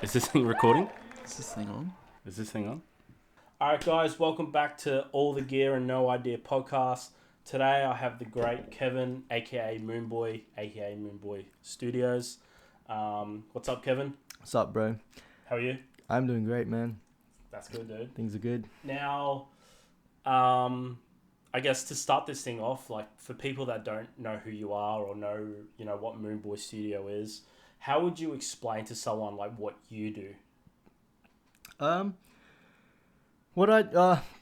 Is this thing recording? Is this thing on? Is this thing on? Alright guys, welcome back to All the Gear and No Idea podcast. Today I have the great Kevin AKA Moonboy, AKA Moonboy Studios. What's up, Kevin? What's up, bro? How are you? I'm doing great, man. That's good, dude. Things are good. Now, I guess to start this thing off, like for people that don't know who you are or know, what Moonboy Studio is, how would you explain to someone like what you do?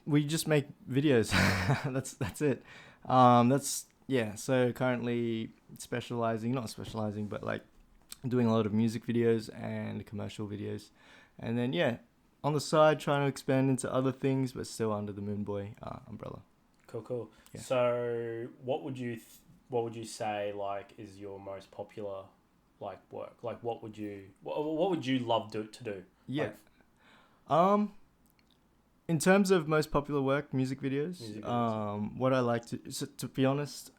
We just make videos. that's it. So currently not specializing, but like doing a lot of music videos and commercial videos, and then on the side trying to expand into other things, but still under the Moonboy umbrella. Cool. Yeah. So, what would you say like is your most popular like work? Like, what would you love to do? Yeah. Like, in terms of most popular work, music videos. What I like to be honest,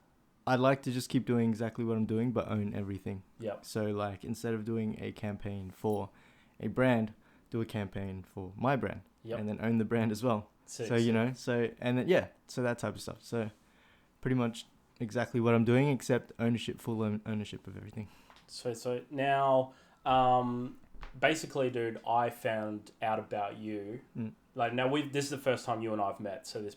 I'd like to just keep doing exactly what I'm doing, but own everything. Yep. So like instead of doing a campaign for a brand, do a campaign for my brand. Yep. And then own the brand as well. Sick. So that type of stuff. So pretty much exactly what I'm doing, except full ownership of everything. So now, basically, dude, I found out about you. Like now, this is the first time you and I've met. So this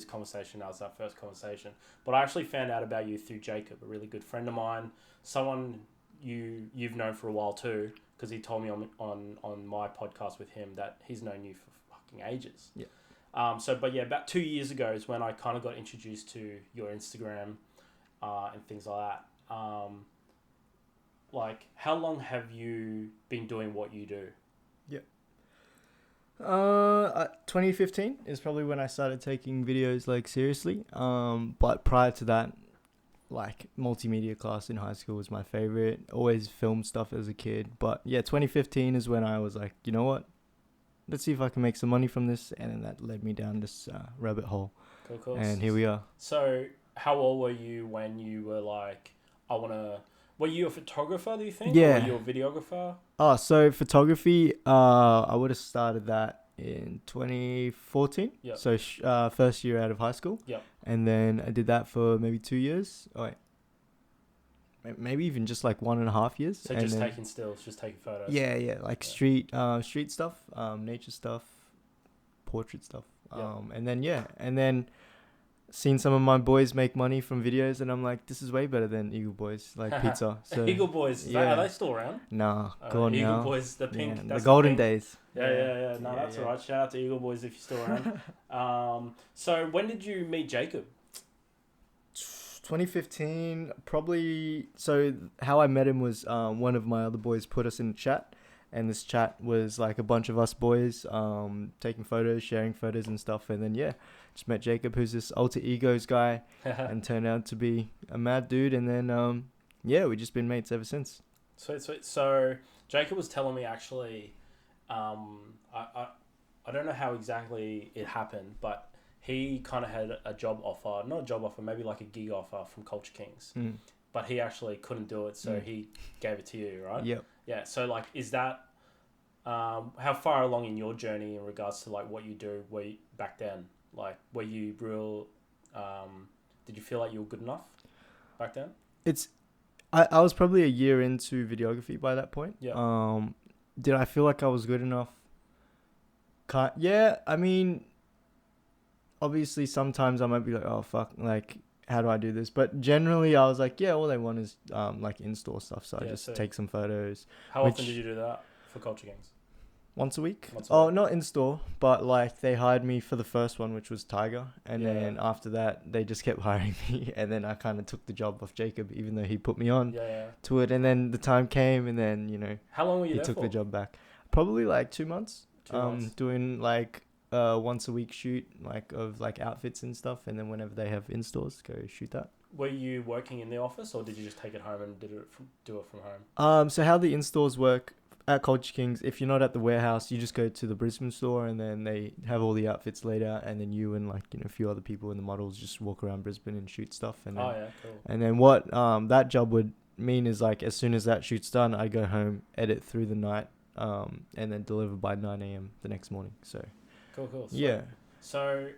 conversation now is our first conversation. But I actually found out about you through Jacob, a really good friend of mine, someone you've known for a while too, because he told me on my podcast with him that he's known you for fucking ages. Yeah. About 2 years ago is when I kind of got introduced to your Instagram, and things like that. Like, how long have you been doing what you do? 2015 is probably when I started taking videos like seriously. But prior to that, like multimedia class in high school was my favorite. Always filmed stuff as a kid. But 2015 is when I was like, you know what? Let's see if I can make some money from this. And then that led me down this rabbit hole. Cool. And here we are. So, how old were you when you were like, were you a photographer, do you think? Yeah. Or were you a videographer? Oh, so photography, I would have started that in 2014. Yep. So first year out of high school. Yep. And then I did that for maybe 2 years. Oh, wait. Maybe even just like 1.5 years. So just taking stills, just taking photos. Yeah, like street stuff, nature stuff, portrait stuff. Yep. And then seen some of my boys make money from videos, and I'm like, this is way better than Eagle Boys, like pizza. So Eagle Boys, are they still around? Nah, gone Eagle now. Boys, the pink. Yeah, that's the golden pink. days. Yeah. No, that's all right. Shout out to Eagle Boys if you're still around. So when did you meet Jacob? 2015, probably. So how I met him was one of my other boys put us in a chat, and this chat was like a bunch of us boys taking photos, sharing photos and stuff, and then just met Jacob, who's this alter egos guy, and turned out to be a mad dude, and then we've just been mates ever since. Sweet. So Jacob was telling me actually, I don't know how exactly it happened, but he kind of had not a job offer, maybe like a gig offer from Culture Kings, but he actually couldn't do it, so he gave it to you, right? Yep. Yeah. So like, is that how far along in your journey in regards to like what you do? Were you, back then, like, were you real? Did you feel like you were good enough back then? I was probably a year into videography by that point. Yeah. Did I feel like I was good enough? I mean, obviously sometimes I might be like, oh fuck, like how do I do this? But generally I was like, all they want is like in-store stuff, so I just take some photos. How often did you do that for Culture Kings? Once a week. Not in-store, but like they hired me for the first one, which was Tiger, and then after that they just kept hiring me, and then I kind of took the job off Jacob, even though he put me on to it, and then the time came, and then how long were you he there took for? the job back. Probably like 2 months. 2 months. Doing like once a week shoot like of like outfits and stuff, and then whenever they have in-stores, go shoot that. Were you working in the office, or did you just take it home and do it from home? So how the in-stores work at Culture Kings, if you're not at the warehouse, you just go to the Brisbane store, and then they have all the outfits laid out, and then you and like a few other people and the models just walk around Brisbane and shoot stuff. And then, cool. And then what that job would mean is like as soon as that shoot's done, I go home, edit through the night, and then delivered by 9 a.m. the next morning. So Cool. yeah. So,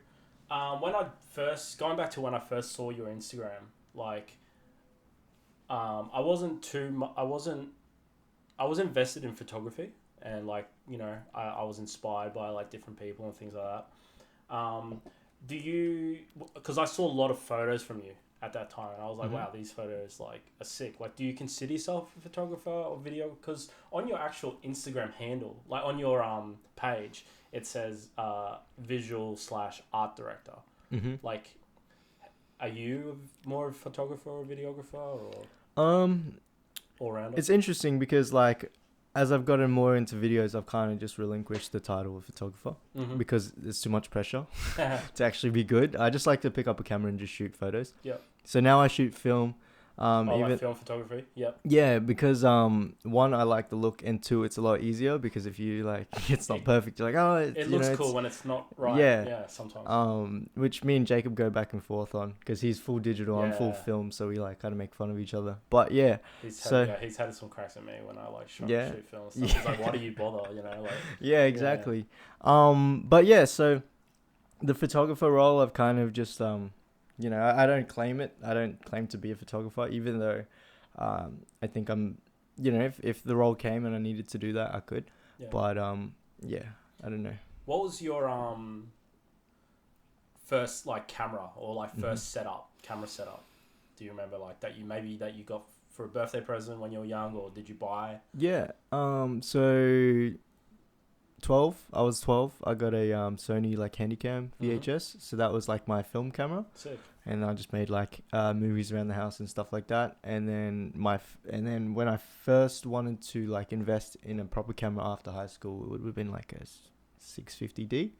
going back to when I first saw your Instagram, like, I was invested in photography, and like, you know, I was inspired by like different people and things like that. Because I saw a lot of photos from you at that time, and I was like, wow, these photos like are sick. Like, do you consider yourself a photographer or video? Because on your actual Instagram handle, like on your page, it says visual/art director. Like, are you more of a photographer or a videographer, or all rounder? It's interesting because like as I've gotten more into videos, I've kind of just relinquished the title of photographer because there's too much pressure to actually be good. I just like to pick up a camera and just shoot photos. Yep. So now I shoot film. Like film photography. Yep. Yeah, because one, I like the look, and two, it's a lot easier because if you like, it's not perfect. You're like, oh, it looks cool when it's not right. Yeah, sometimes. Which me and Jacob go back and forth on because he's full digital, I'm full film, so we like kind of make fun of each other. But yeah, he's had some cracks at me when I like shoot film and stuff. He's like, why do you bother? You know, like. Yeah, exactly. Yeah. But yeah, so the photographer role, I've kind of just you know, I don't claim it. I don't claim to be a photographer, even though I think I'm, you know, if the role came and I needed to do that, I could. Yeah. But yeah, I don't know. What was your first like camera or like first camera setup? Do you remember like that you got for a birthday present when you were young, or did you buy? Yeah. So 12. I was 12. I got a Sony like Handycam VHS. So that was like my film camera. Sick. And I just made like movies around the house and stuff like that. And then when I first wanted to like invest in a proper camera after high school, it would have been like a 650D.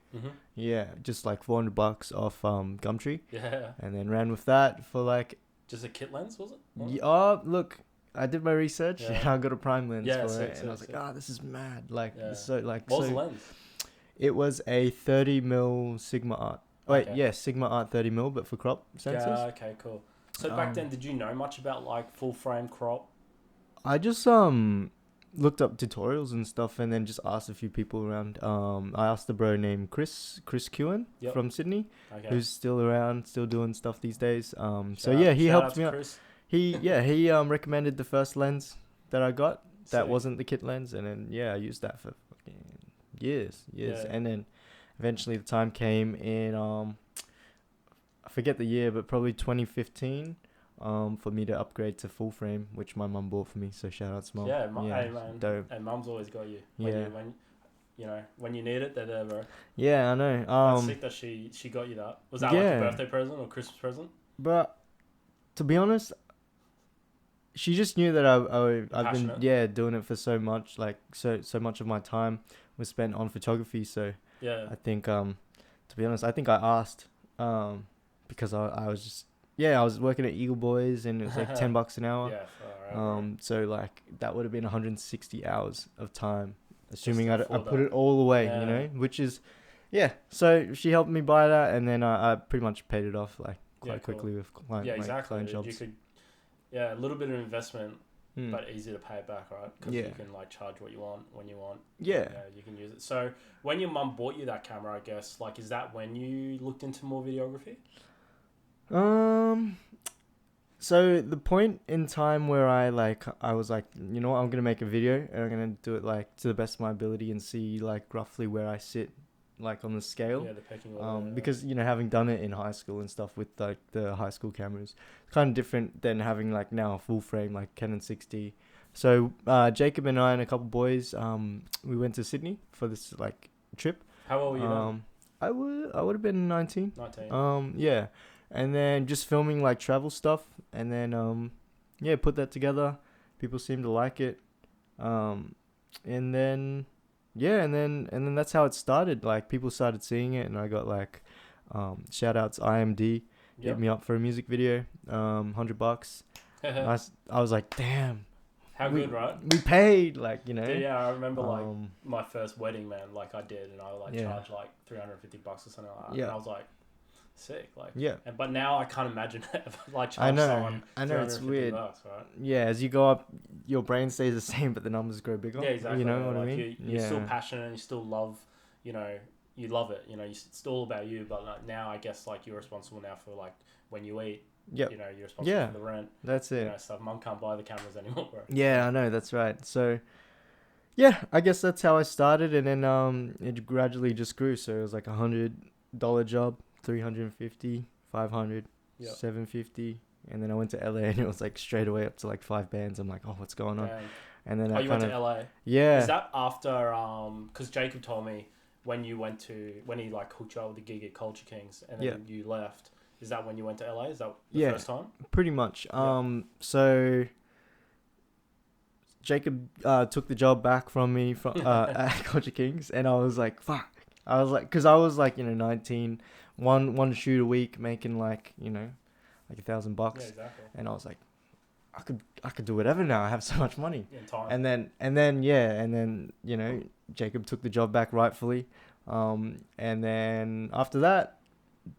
Yeah, just like $400 off Gumtree. Yeah. And then ran with that for like. Just a kit lens, was it? Yeah, oh, look. I did my research. Yeah. I got a prime lens for it, and I was sick. like, this is mad. Like, so like. What was the lens? It was a 30mm Sigma Art. Wait, yeah, Sigma Art 30mm, but for crop sensors. Yeah, okay, cool. So back then, did you know much about like full frame crop? I just looked up tutorials and stuff, and then just asked a few people around. I asked a bro named Chris Kewen from Sydney, who's still around, still doing stuff these days. He helped me out. Chris. He recommended the first lens that I got. That wasn't the kit lens, and then I used that for fucking years, and then eventually the time came in I forget the year, but probably 2015, for me to upgrade to full frame, which my mum bought for me. So shout out to mum. Hey man, dope. And mum's always got you. When you need it, they're there, bro. Yeah, I know. That's sick that she got you that. Was that like a birthday present or Christmas present? But to be honest, she just knew that I've been doing it for so much, like so much of my time was spent on photography. So I think to be honest, I think I asked because I was just I was working at Eagle Boys, and it was like $10 an hour. So like that would have been 160 hours of time, assuming I put it all away, you know, which is so she helped me buy that, and then I pretty much paid it off like quite quickly with client jobs. You could, a little bit of investment, but easy to pay it back, right? Because you can like charge what you want when you want. Yeah, you can use it. So when your mum bought you that camera, I guess, like, is that when you looked into more videography? So the point in time where I was like, you know what, I'm gonna make a video and I'm gonna do it like to the best of my ability and see like roughly where I sit like on the scale. The pecking order. Because you know, having done it in high school and stuff with like the high school cameras, it's kind of different than having like now a full frame like Canon 6D. So Jacob and I and a couple boys, we went to Sydney for this like trip. How old were you then? I would have been 19. 19. Yeah. And then just filming like travel stuff, and then put that together. People seemed to like it. And then that's how it started. Like people started seeing it, and I got like shout outs IMD hit me up for a music video, $100. I was like, damn. How good, right? We paid, like, you know. Yeah, I remember like my first wedding, man. Like I did, and I charged like $350 or something like that. Yeah. And I was like, Sick. Like, Yeah. but now I can't imagine it. Like, I charge know. someone I know, it's weird. $350, right? Yeah, as you go up, your brain stays the same, but the numbers grow bigger. Yeah, exactly. You know what like I mean? you're still passionate and you still love, you know, you love it. You know, it's all about you. But like, now I guess like you're responsible now for like when you eat. Yep. You know, you're responsible for the rent. That's it. You know, stuff. Mum can't buy the cameras anymore, bro. Yeah, I know. That's right. So, yeah, I guess that's how I started, and then it gradually just grew. So it was like $100 job, 350, 500, 750, and then I went to LA, and it was like straight away up to like 5 bands. I'm like, oh, what's going on? And then you went to LA? Yeah. Is that after? Because Jacob told me when he like hooked you up with the gig at Culture Kings, and then you left. Is that when you went to LA? Is that the first time? Pretty much. So Jacob took the job back from me at Culture Kings, and I was like, fuck. I was like, because I was like, 19, one shoot a week, making like, like $1,000. Yeah, exactly. And I was like, I could do whatever now. I have so much money. In time. And then Jacob took the job back rightfully. And then after that,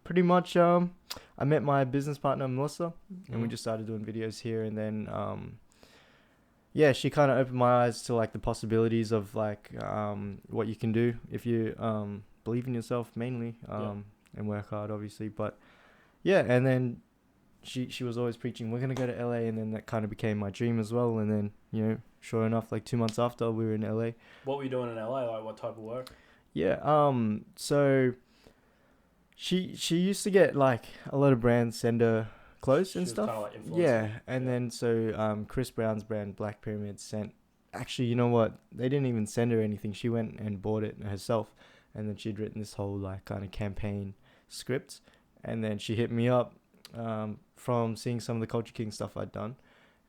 pretty much I met my business partner Melissa, and we just started doing videos here. And then she kind of opened my eyes to like the possibilities of like what you can do if you believe in yourself mainly, and work hard obviously. But and then she was always preaching, we're gonna go to LA, and then that kind of became my dream as well. And then sure enough, like 2 months after, we were in LA. What were you doing in LA? Like what type of work? So she used to get like a lot of brands send her clothes and stuff. And then so Chris Brown's brand Black Pyramid sent, actually, you know what, they didn't even send her anything. She went and bought it herself, and then she'd written this whole like kind of campaign script, and then she hit me up from seeing some of the Culture King stuff I'd done,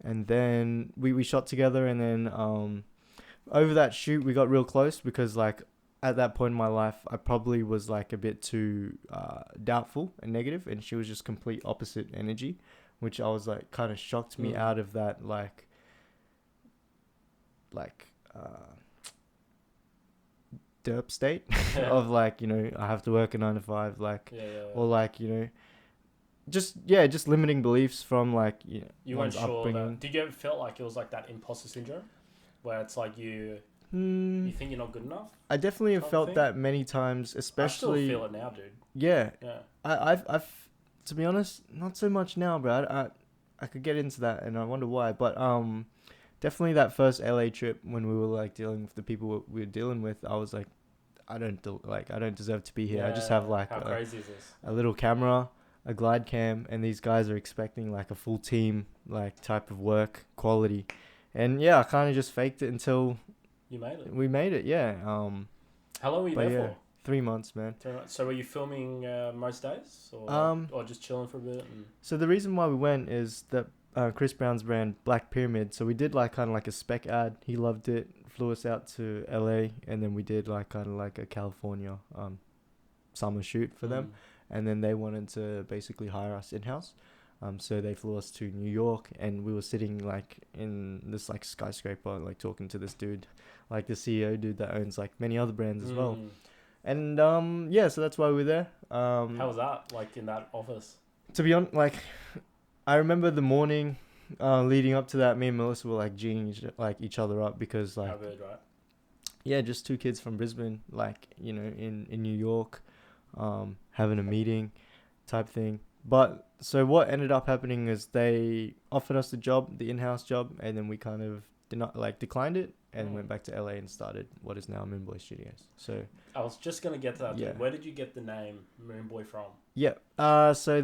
and then we shot together. And then over that shoot we got real close, because like at that point in my life I probably was like a bit too doubtful and negative, and she was just complete opposite energy, which I was like kind of shocked me out of that like derp state of like, I have to work a 9 to 5, like or like, just limiting beliefs from like you weren't sure that, did you ever feel like it was like that imposter syndrome where it's like you think you're not good enough? I definitely have felt that many times, especially. I still feel it now, dude. Yeah. I've to be honest, not so much now, bro. I could get into that, and I wonder why. But definitely that first LA trip when we were like dealing with the people we were dealing with, I was like, I don't deserve to be here. I just have like how crazy is this? A little camera, a glide cam, and these guys are expecting like a full team like type of work quality, and I kind of just faked it until. You made it. We made it, yeah. How long were you there for? 3 months, man. So were you filming most days, or just chilling for a bit? So the reason why we went is that Chris Brown's brand Black Pyramid. So we did like kind of like a spec ad. He loved it. Flew us out to LA, and then we did like kind of like a California summer shoot for them, and then they wanted to basically hire us in house. So they flew us to New York, and we were sitting like in this like skyscraper, like talking to this dude, like the CEO dude that owns like many other brands as well. And so that's why we were there. How was that, like in that office? To be honest, like I remember the morning leading up to that, me and Melissa were like G'ing each other up, because like, how good, right? Yeah, just 2 kids from Brisbane, like, in New York, having a meeting type thing. But so what ended up happening is they offered us the job, the in-house job, and then we kind of declined it and went back to LA and started what is now Moonboy Studios. So I was just gonna get to that. Yeah. Where did you get the name Moonboy from? Yeah. So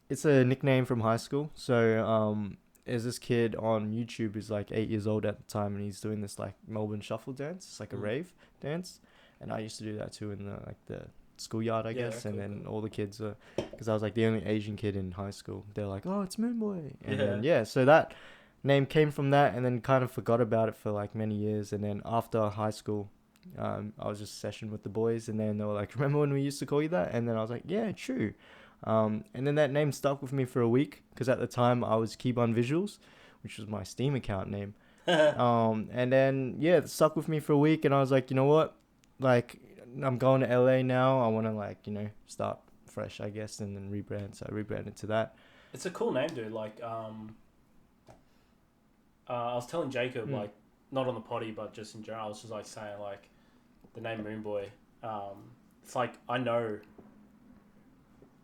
it's a nickname from high school. So there's this kid on YouTube who's like 8 years old at the time, and he's doing this like Melbourne shuffle dance. It's like a rave dance, and I used to do that too in the schoolyard, I guess. And then all the kids are, because I was like the only Asian kid in high school, they're like, oh, it's Moonboy. And then so that name came from that, and then kind of forgot about it for like many years. And then after high school, I was just session with the boys, and then they were like, remember when we used to call you that? And then I was like, yeah, true. And then that name stuck with me for a week, because at the time I was Keybun Visuals, which was my Steam account name. And then it stuck with me for a week, and I was like, you know what, like, I'm going to LA now. I want to like, start fresh, I guess, and then rebrand. So I rebranded to that. It's a cool name, dude. Like, I was telling Jacob, like, not on the potty, but just in general, I was just like saying, like, the name Moonboy. It's like, I know,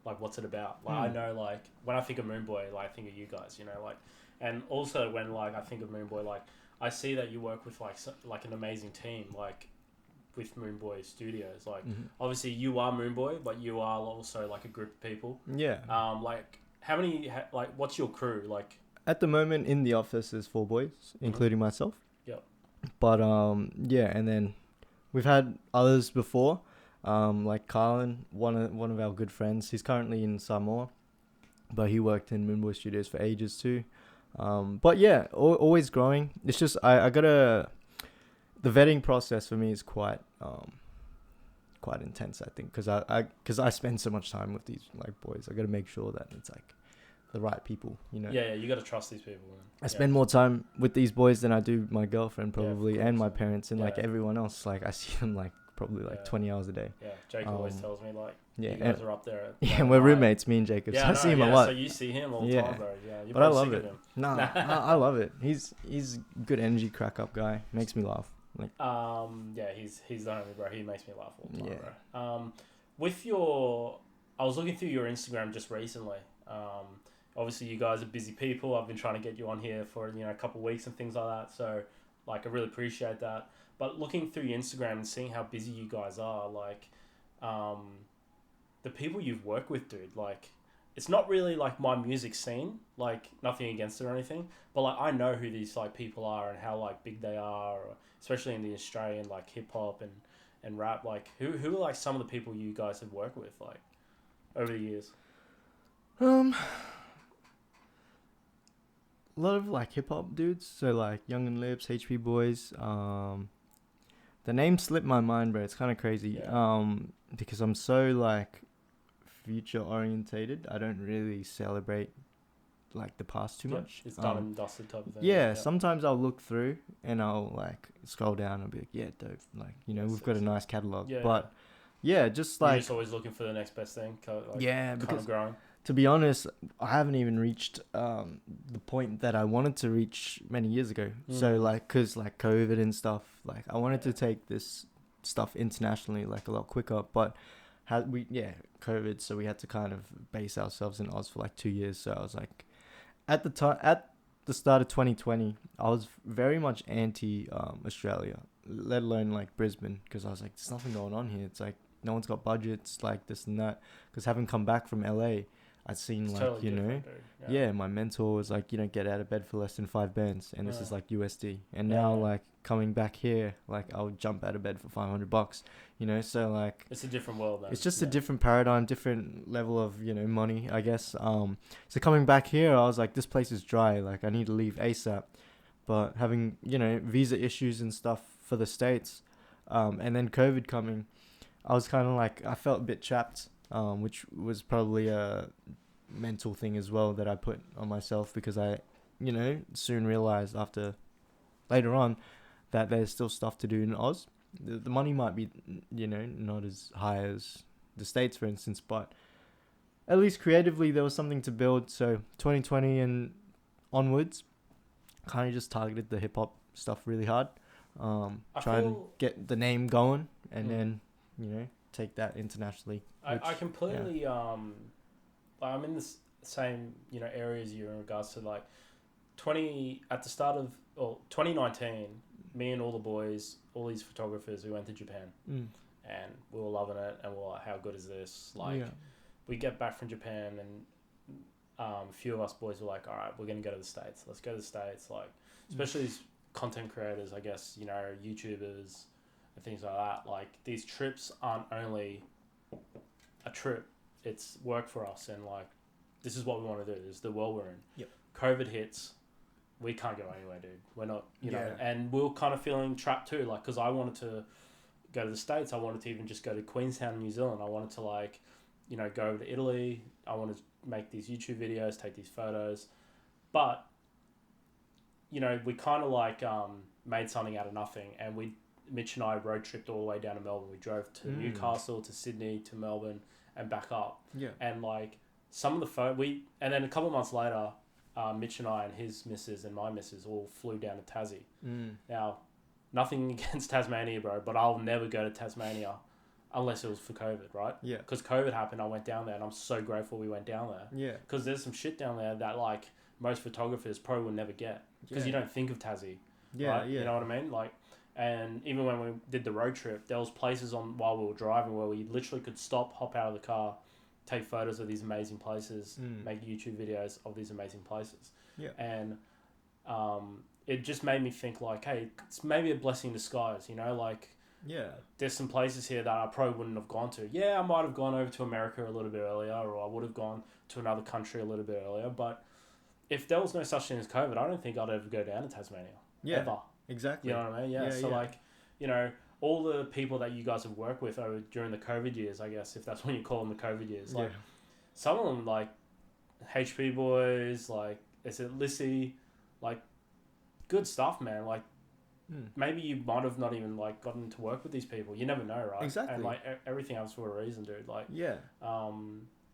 like, what's it about? Like, I know, like, when I think of Moonboy, like, I think of you guys, you know, like, and also when, like, I think of Moonboy, like, I see that you work with, like an amazing team, like, with Moonboy Studios. Like, obviously you are Moonboy, but you are also, like, a group of people. Yeah. Like, how many, like, what's your crew? Like, at the moment in the office is 4 boys, including myself. Yep. But yeah, and then we've had others before, like Carlin, one of our good friends. He's currently in Samoa, but he worked in Moonboy Studios for ages too. But yeah, always growing. It's just I gotta. The vetting process for me is quite intense, I think, because I spend so much time with these like boys. I gotta make sure that it's like the right people, you know. Yeah, you got to trust these people. Man. I spend more time with these boys than I do my girlfriend probably, and my parents, and like everyone else. Like I see them like probably like 20 hours a day. Yeah, Jacob always tells me like, you and guys are up there. We're roommates, me and Jacob. Yeah, so I see him a lot. So you see him all the time, bro. Yeah, you're but I love sick it. of him. No, I love it. He's good energy, crack up guy. Makes me laugh. Like yeah, he's the homie, bro. He makes me laugh all the time, bro. With your, I was looking through your Instagram just recently. Obviously you guys are busy people. I've been trying to get you on here for, you know, a couple of weeks and things like that. So, like, I really appreciate that. But looking through your Instagram and seeing how busy you guys are, like, the people you've worked with, dude, like, it's not really like my music scene, like, nothing against it or anything, but like I know who these like people are and how like big they are, or, especially in the Australian like hip hop and rap. Like, who are like some of the people you guys have worked with like over the years? A lot of like hip hop dudes, so like Young and Lips, HP Boys. The name slipped my mind, bro. It's kind of crazy. Because I'm so like future orientated. I don't really celebrate like the past too much. It's done and dusted type of thing. Yeah, sometimes I'll look through and I'll like scroll down and be like, yeah, dope. Like, you know, we've got a nice catalog. But yeah, just like, you're just always looking for the next best thing. Like, because kind of growing. To be honest, I haven't even reached the point that I wanted to reach many years ago. So like, cause like COVID and stuff, like I wanted to take this stuff internationally like a lot quicker, but COVID, so we had to kind of base ourselves in Oz for like 2 years. So I was like, at the start of 2020, I was very much anti Australia, let alone like Brisbane, because I was like, there's nothing going on here. It's like no one's got budgets, like this and that. Because having come back from LA, I'd seen it's like, totally, you know, my mentor was like, you don't get out of bed for less than 5 bands, and this is like USD. And now like coming back here, like I'll jump out of bed for $500, you know. So like, it's a different world, man. It's just a different paradigm, different level of, you know, money, I guess. So coming back here, I was like, this place is dry, like I need to leave ASAP. But having, you know, visa issues and stuff for the States, and then COVID coming, I was kind of like, I felt a bit trapped, which was probably a mental thing as well that I put on myself, because I, you know, soon realized later on that there's still stuff to do in Oz. The money might be, you know, not as high as the States, for instance, but at least creatively there was something to build. So 2020 and onwards, kind of just targeted the hip hop stuff really hard. Try and get the name going, and then, you know, take that internationally. I completely I'm in the same, you know, areas you in regards to like 2019, me and all the boys, all these photographers, we went to Japan, and we were loving it, and we were like, how good is this? Like, we get back from Japan, and a few of us boys were like, all right, we're gonna go to the States. Let's go to the States. Like, especially these content creators, I guess, you know, YouTubers and things like that. Like, these trips aren't only a trip, it's work for us, and like, this is what we want to do. This is the world we're in. Yep. COVID hits, we can't go anywhere, dude. We're not, you know, and we were kind of feeling trapped too, like, because I wanted to go to the States. I wanted to even just go to Queenstown, New Zealand. I wanted to, like, you know, go to Italy. I wanted to make these YouTube videos, take these photos. But, you know, we kind of like made something out of nothing, and Mitch and I road tripped all the way down to Melbourne. We drove to Newcastle, to Sydney, to Melbourne, and back up. Yeah. And like some of the and then a couple of months later, Mitch and I and his missus and my missus all flew down to Tassie. Now, nothing against Tasmania, bro, but I'll never go to Tasmania unless it was for COVID, right? Yeah. Because COVID happened, I went down there, and I'm so grateful we went down there. Yeah. Because there's some shit down there that like most photographers probably will never get, because you don't think of Tassie. Yeah, right? You know what I mean? Like, and even when we did the road trip, there was places on while we were driving where we literally could stop, hop out of the car, take photos of these amazing places, make YouTube videos of these amazing places. Yeah. And it just made me think like, hey, it's maybe a blessing in disguise, you know, like, yeah, there's some places here that I probably wouldn't have gone to. Yeah, I might have gone over to America a little bit earlier, or I would have gone to another country a little bit earlier. But if there was no such thing as COVID, I don't think I'd ever go down to Tasmania. Yeah, ever. exactly. You know what I mean? Yeah. So like, you know, all the people that you guys have worked with over during the COVID years, I guess, if that's what you call them, the COVID years, like some of them, like HP Boys, like is it Lissy, like good stuff, man. Like maybe you might have not even like gotten to work with these people. You never know, right? Exactly. And like everything else for a reason, dude. Like yeah.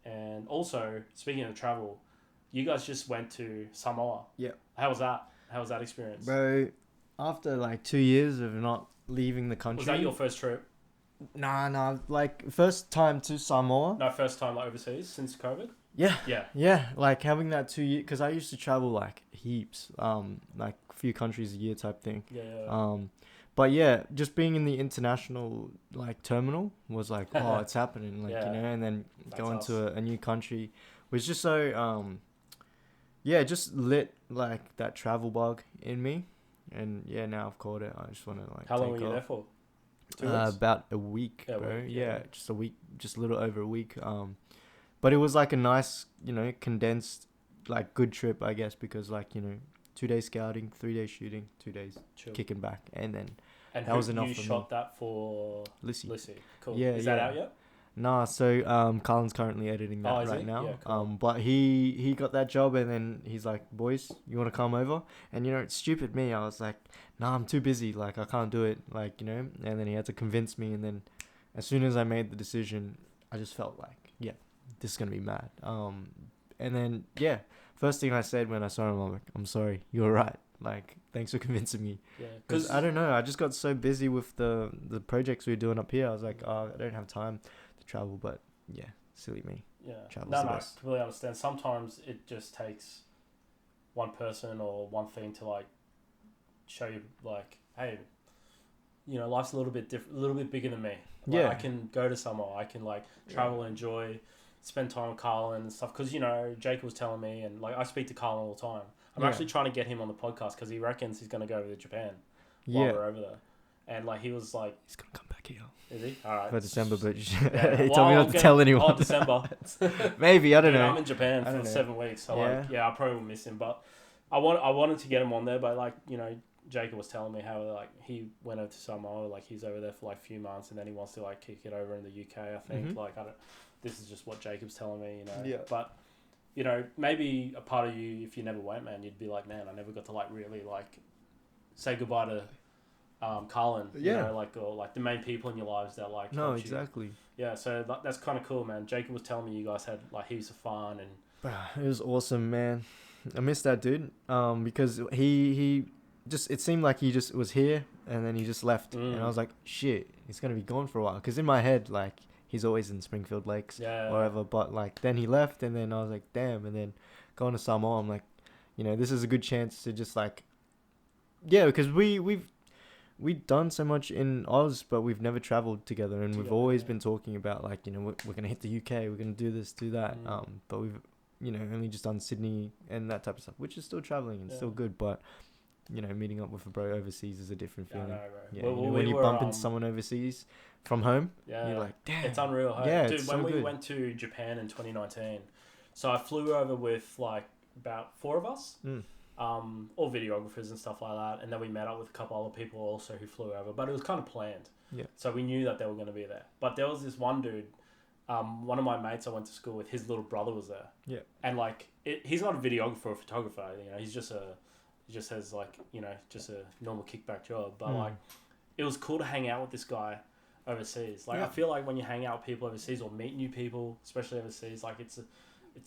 And also speaking of travel, you guys just went to Samoa. Yeah. How was that? How was that experience? Bro, after like 2 years of not leaving the country. Was that your first trip? Nah. Like first time to Samoa. No, first time like overseas since COVID. Yeah. Yeah. Yeah. Like having that 2 years, because I used to travel like heaps, like a few countries a year type thing. Yeah. But yeah, just being in the international like terminal was like, oh, it's happening, like you know, and then going to a new country was just so yeah, just lit like that travel bug in me, and yeah, now I've caught it. I just want to like. How long were you there for? 2 weeks? About a week, Yeah, bro. week, Yeah, just a week, just a little over a week. But it was like a nice, you know, condensed, like good trip, I guess, because like, you know, 2 days scouting, 3 days shooting, 2 days kicking back, and then that was enough for me. You shot that for Lissy. Cool. Yeah, Is that out yet? Nah, so Carlin's currently editing that right now. Yeah, cool. But he got that job, and then he's like, boys, you want to come over? And you know, it's stupid me. I was like, nah, I'm too busy. Like I can't do it. Like, you know. And then he had to convince me. And then as soon as I made the decision, I just felt like, yeah, this is gonna be mad. And then yeah, first thing I said when I saw him, I'm like, I'm sorry, you were right. Like, thanks for convincing me. Yeah, because I don't know, I just got so busy with the projects we were doing up here. I was like, oh, I don't have time to travel. But yeah, silly me. Yeah, Travel's no, the I best. completely understand. Sometimes it just takes one person or one thing to like show you, like, hey, you know, life's a little bit different, a little bit bigger than me. Like, Yeah. I can go to somewhere, I can like travel, enjoy, spend time with Carlin and stuff. Because you know, Jake was telling me, and like I speak to Carlin all the time. I'm actually trying to get him on the podcast because he reckons he's going to go to Japan while we're over there. And like he was like, he's gonna come back here is he? All right. for December, but Yeah. he told me not to tell anyone. Oh, December. Maybe, I don't Dude, know. I'm in Japan for 7 weeks, so like, yeah, I probably will miss him. But I wanted to get him on there, but like, you know, Jacob was telling me how like he went over to Samoa, like he's over there for like a few months, and then he wants to like kick it over in the UK. I think like I don't. This is just what Jacob's telling me, you know. Yeah. But you know, maybe a part of you, if you never went, man, you'd be like, man, I never got to like really like say goodbye to Carlin. You know, like or like the main people in your lives that like. No, helped exactly. You. Yeah, so that's kind of cool, man. Jacob was telling me you guys had like heaps of fun and. It was awesome, man. I missed that dude. Because he just, it seemed like he just was here and then he just left, and I was like, shit, he's gonna be gone for a while. Because in my head, like, he's always in Springfield Lakes, wherever. But like then he left, and then I was like, damn. And then going to Samoa, I'm like, you know, this is a good chance to just like, yeah, because we've done so much in Oz, but we've never traveled together, and we've always been talking about like, you know, we're gonna hit the UK, we're gonna do this, do that. But we've, you know, only just done Sydney and that type of stuff, which is still traveling and still good, but. You know, meeting up with a bro overseas is a different feeling. Know, yeah, well, you know, when you bump into someone overseas from home, you're like, damn. It's unreal. Hey? Yeah, dude, it's when so we good. went to Japan in 2019, so I flew over with like about 4 of us, all videographers and stuff like that, and then we met up with a couple other people also who flew over, but it was kind of planned. Yeah. So we knew that they were going to be there. But there was this one dude, one of my mates I went to school with, his little brother was there. Yeah. And like, he's not a videographer or photographer, you know, he just has like, you know, just a normal kickback job. But like, it was cool to hang out with this guy. overseas. Like I feel like when you hang out with people overseas or meet new people, especially overseas, like it's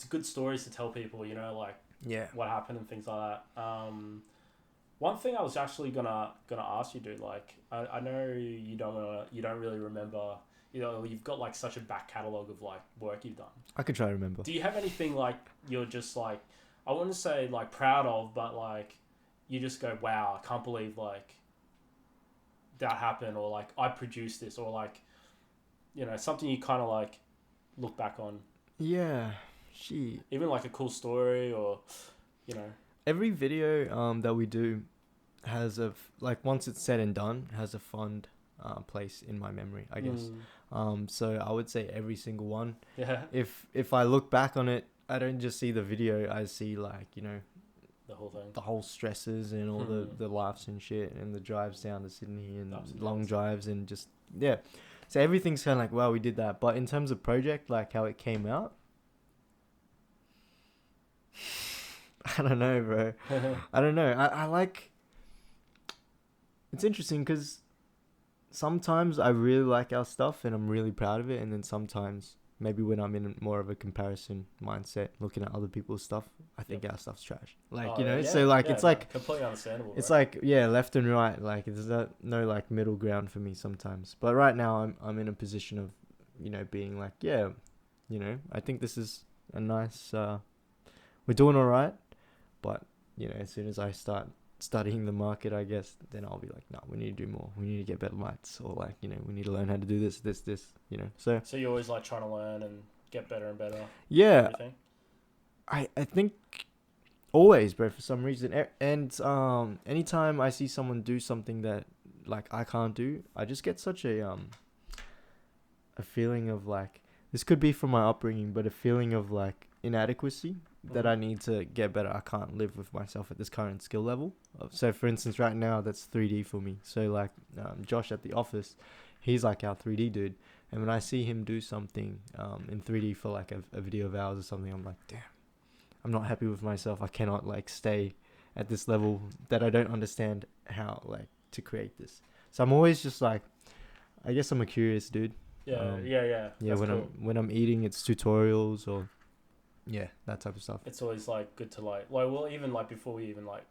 good stories to tell people, you know, like what happened and things like that. One thing I was actually gonna ask you, dude, like I know you don't really remember, you know, you've got like such a back catalogue of like work you've done. I could try to remember. Do you have anything like you're just like, I wouldn't say like proud of, but like you just go, wow, I can't believe like that happened, or like I produced this, or like, you know, something you kind of like look back on? Yeah, she. Even like a cool story, or, you know. Every video that we do has like once it's said and done, has a fond place in my memory, I guess. So I would say every single one. Yeah. If I look back on it, I don't just see the video, I see like, you know, the whole thing, the whole stresses and all the laughs and shit, and the drives down to Sydney and long drives, and just so everything's kind of like, wow, we did that. But in terms of project, like how it came out, I don't know, bro. I don't know. I like, it's interesting because sometimes I really like our stuff and I'm really proud of it, and then sometimes maybe when I'm in more of a comparison mindset, looking at other people's stuff, I think our stuff's trash. Like, you know, so like it's like completely understandable. It's like left and right. Like there's no like middle ground for me sometimes. But right now I'm in a position of, you know, being like, you know, I think this is a nice. We're doing all right, but you know, as soon as I start studying the market, I guess, then I'll be like, no, we need to do more. We need to get better lights, or like, you know, we need to learn how to do this, you know. So you're always like trying to learn and get better and better. Yeah. I think always, bro, for some reason. And anytime I see someone do something that like I can't do, I just get such a feeling of like, this could be from my upbringing, but a feeling of like inadequacy, that I need to get better. I can't live with myself at this current skill level. So for instance, right now that's 3D for me. So like Josh at the office, he's like our 3D dude, and when I see him do something in 3D for like a video of ours or something, I'm like, damn, I'm not happy with myself. I cannot like stay at this level that I don't understand how like to create this. So I'm always just like, I guess I'm a curious dude. Yeah. Yeah, when I'm eating, it's tutorials or that type of stuff. It's always like good to like well, even like before we even like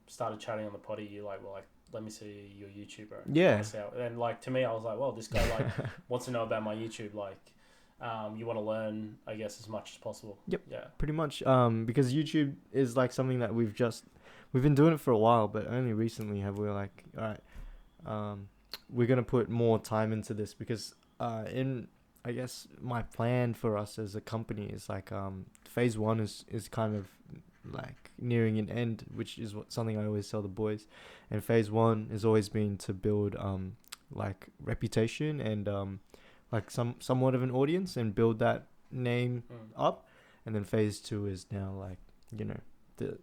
started chatting on the potty, you like, well, like, let me see your YouTube, bro. Yeah. And like to me, I was like, well, this guy like wants to know about my YouTube. Like, you want to learn, I guess, as much as possible. Yep. Yeah. Pretty much. Because YouTube is like something that we've been doing it for a while, but only recently have we like, all right, we're gonna put more time into this, because I guess my plan for us as a company is like phase 1 is kind of like nearing an end, which is something I always tell the boys. And phase 1 has always been to build like reputation and like somewhat of an audience, and build that name up. And then phase 2 is now like, you know, the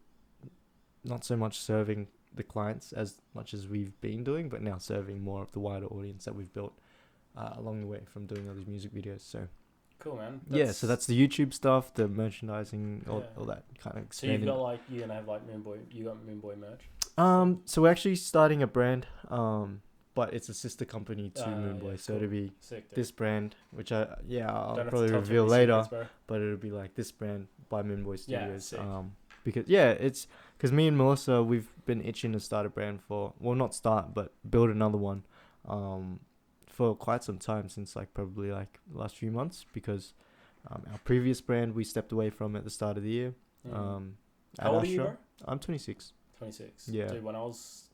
not so much serving the clients as much as we've been doing, but now serving more of the wider audience that we've built along the way from doing all these music videos. So cool, man. So that's the YouTube stuff, the merchandising, all that kind of expanding. So you've got like, you're gonna have like Moonboy, you got Moonboy merch? So we're actually starting a brand, but it's a sister company to Moonboy. Yeah, so cool. it'll be sick, this brand, which I'll Don't probably reveal later, but it'll be like this brand by Moonboy Studios. Because it's because me and Melissa, we've been itching to start a brand but build another one for quite some time, since like probably like the last few months, because our previous brand we stepped away from at the start of the year. How old are you, bro? I'm 26. 26. Yeah. Dude, when I was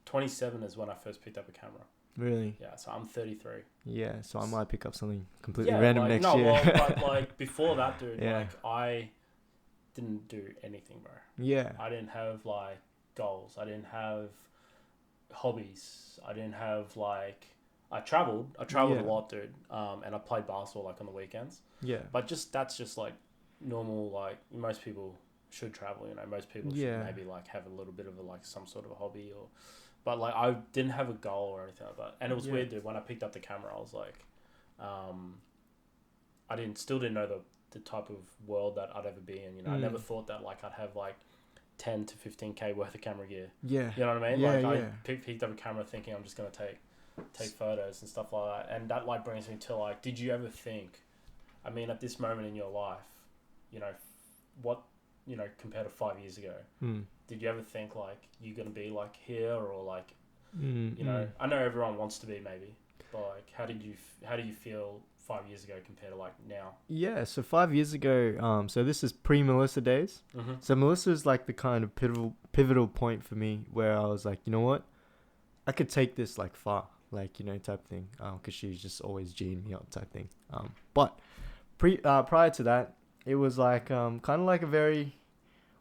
27 is when I first picked up a camera. Really? Yeah, so I'm 33. Yeah, so I might pick up something completely random next year. Well, but like before that, dude, like I didn't do anything, bro. Yeah. I didn't have like goals. I didn't have hobbies. I didn't have like, I traveled a lot, dude. And I played basketball like on the weekends. Yeah. But that's just like normal, like most people should travel, you know, most people should maybe like have a little bit of some sort of a hobby, but like I didn't have a goal or anything like that. And it was weird, dude. When I picked up the camera, I was like, I still didn't know the type of world that I'd ever be in, you know. I never thought that like I'd have like 10 to 15k worth of camera gear. Yeah. You know what I mean? Yeah, like I picked up a camera thinking I'm just going to take take photos and stuff like that. And that like brings me to like, did you ever think, I mean, at this moment in your life, you know, what, you know, compared to 5 years ago, did you ever think like you're gonna be like here or like, you know, I know everyone wants to be maybe, but like, how do you feel 5 years ago compared to like now? Yeah, so 5 years ago, so this is pre-Melissa days. So Melissa's like the kind of pivotal point for me where I was like, you know what, I could take this like far, like, you know, type thing, because she's just always G'ing me up type thing. But prior to that, it was like kind of like a very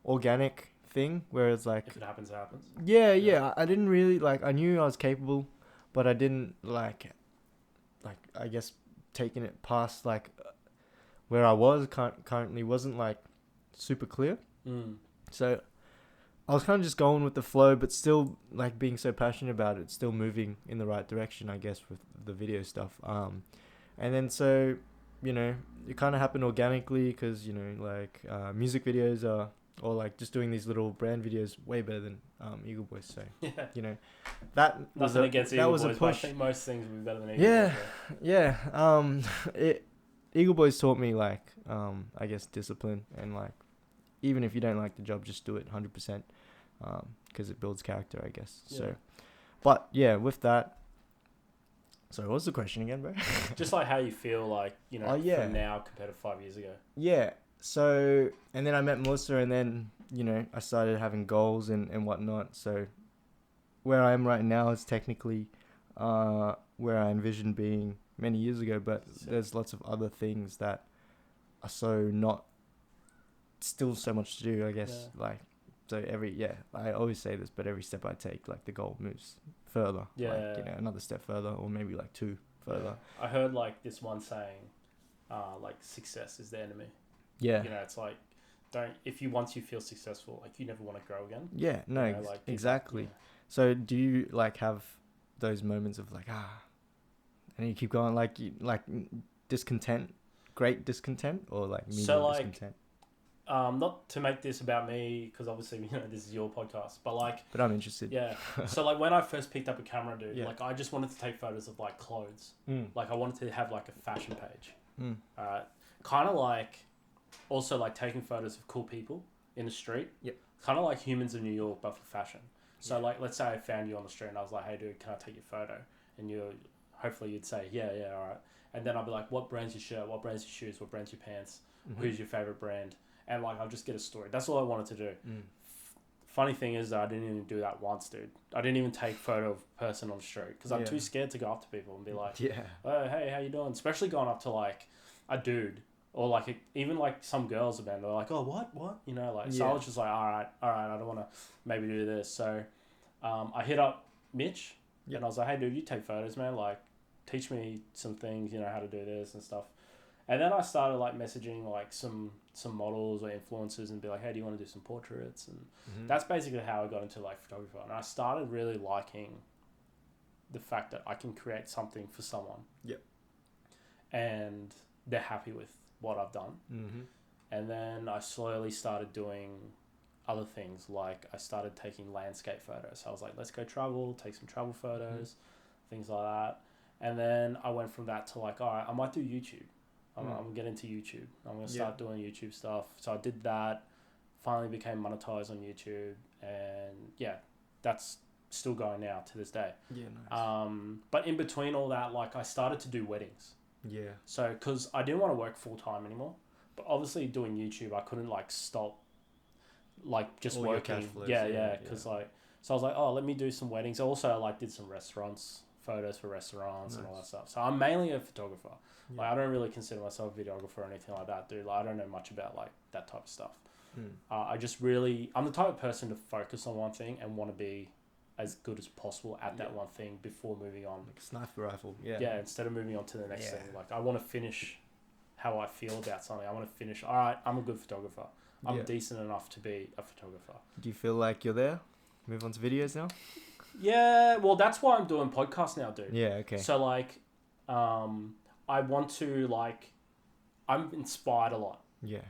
organic thing where it's like, if it happens, it happens. Yeah. I didn't really like. I knew I was capable, but I didn't like I guess taking it past like where I was currently wasn't like super clear. So I was kind of just going with the flow, but still like being so passionate about it, still moving in the right direction, I guess, with the video stuff. And then so, you know, it kind of happened organically because, you know, like music videos are, or like just doing these little brand videos way better than Eagle Boys. So, you know, that was nothing against Eagle Boys, push. But I think most things would be better than Eagle Boys. Yeah. Eagle Boys taught me like, I guess discipline and like, even if you don't like the job, just do it 100%, because it builds character, I guess. Yeah. So, but yeah, with that. Sorry, what was the question again, bro? Just like how you feel like, you know, from now compared to 5 years ago. Yeah. So, and then I met Melissa, and then, you know, I started having goals and whatnot. So, where I am right now is technically where I envisioned being many years ago, but there's lots of other things that are still so much to do, I guess. Like, so I always say this, but every step I take, like the goal moves further. Yeah. Like, you know, another step further, or maybe like two further. Yeah. I heard like this one saying, like success is the enemy. Yeah. You know, it's like, if you once you feel successful, like you never want to grow again. Yeah, no, you know, like, exactly. Yeah. So do you like have those moments of like, and you keep going like discontent, great discontent, or like medium discontent? Not to make this about me, because obviously, you know, this is your podcast, but like... But I'm interested. Yeah. So, like, when I first picked up a camera, dude, like, I just wanted to take photos of, like, clothes. Like, I wanted to have, like, a fashion page. Kind of like... Also, like, taking photos of cool people in the street. Yep. Kind of like Humans of New York, but for fashion. So, like, let's say I found you on the street and I was like, hey, dude, can I take your photo? And hopefully you'd say, yeah, all right. And then I'd be like, what brand's your shirt? What brand's your shoes? What brand's your pants? Who's your favorite brand? And like, I'll just get a story. That's all I wanted to do. Funny thing is that I didn't even do that once, dude. I didn't even take a photo of a person on the street because I'm too scared to go up to people and be like, oh, hey, how you doing? Especially going up to like a dude or like even like some girls about it. They're like, oh, what? You know, like, so I was just like, all right, I don't want to maybe do this. So I hit up Mitch and I was like, hey, dude, you take photos, man. Like, teach me some things, you know, how to do this and stuff. And then I started like messaging like some models or influencers and be like, hey, do you want to do some portraits? And that's basically how I got into like photography. And I started really liking the fact that I can create something for someone. Yep. And they're happy with what I've done. And then I slowly started doing other things. Like I started taking landscape photos. So I was like, let's go travel, take some travel photos, things like that. And then I went from that to like, all right, I might do YouTube. I'm going to get into YouTube. I'm going to start doing YouTube stuff. So I did that, finally became monetized on YouTube. And that's still going now to this day. Yeah, nice. But in between all that, like I started to do weddings. Yeah. So, because I didn't want to work full time anymore. But obviously doing YouTube, I couldn't like stop like just all working. Yeah. Because like, so I was like, oh, let me do some weddings. Also, I like did some photos for restaurants and all that stuff. So I'm mainly a photographer. Yeah. Like I don't really consider myself a videographer or anything like that, dude. Like I don't know much about like that type of stuff. I'm the type of person to focus on one thing and want to be as good as possible at that one thing before moving on. Like a sniper rifle. Yeah. Yeah. Instead of moving on to the next thing, like I want to finish how I feel about something. I want to finish. All right, I'm a good photographer. I'm decent enough to be a photographer. Do you feel like you're there? Move on to videos now. Yeah, well, that's why I'm doing podcasts now, dude. Yeah, okay. So, like, I want to, like, I'm inspired a lot. Yeah.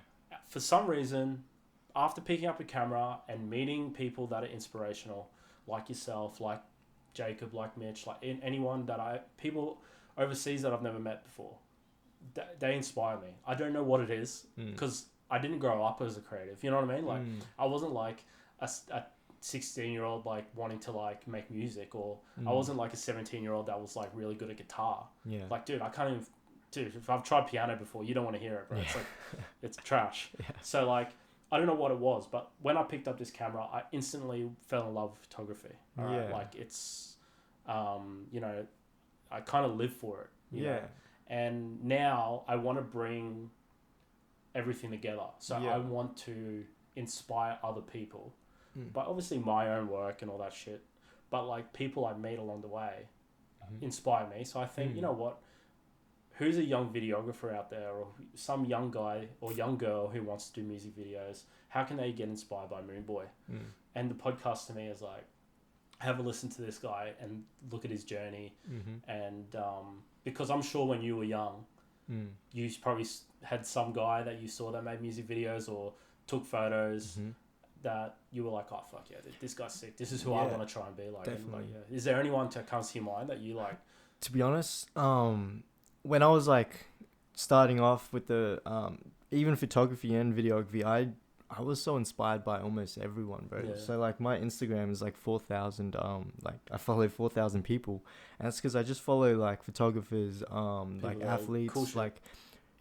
For some reason, after picking up a camera and meeting people that are inspirational, like yourself, like Jacob, like Mitch, like anyone people overseas that I've never met before, they inspire me. I don't know what it is because I didn't grow up as a creative. You know what I mean? Like I wasn't like a 16-year-old like wanting to like make music, or I wasn't like a 17-year-old that was like really good at guitar. Yeah. Like, dude, I can't even. Dude, if I've tried piano before, you don't want to hear it, bro. It's like, it's trash. Yeah. So like, I don't know what it was, but when I picked up this camera, I instantly fell in love with photography. All right? Like it's, you know, I kind of live for it. You know? And now I want to bring everything together. So I want to inspire other people, but obviously my own work and all that shit. But like people I meet along the way inspire me. So I think, you know what? Who's a young videographer out there, or some young guy or young girl who wants to do music videos? How can they get inspired by Moonboy? And the podcast to me is like, have a listen to this guy and look at his journey. And because I'm sure when you were young, you probably had some guy that you saw that made music videos or took photos that you were like, oh fuck yeah, this guy's sick. This is who I want to try and be like. Definitely. And like, is there anyone that comes to your mind that you like? To be honest, when I was like starting off with the even photography and videography, I was so inspired by almost everyone, bro. So like my Instagram is like 4,000 like I follow 4,000 people, and that's because I just follow like photographers, like athletes, cool like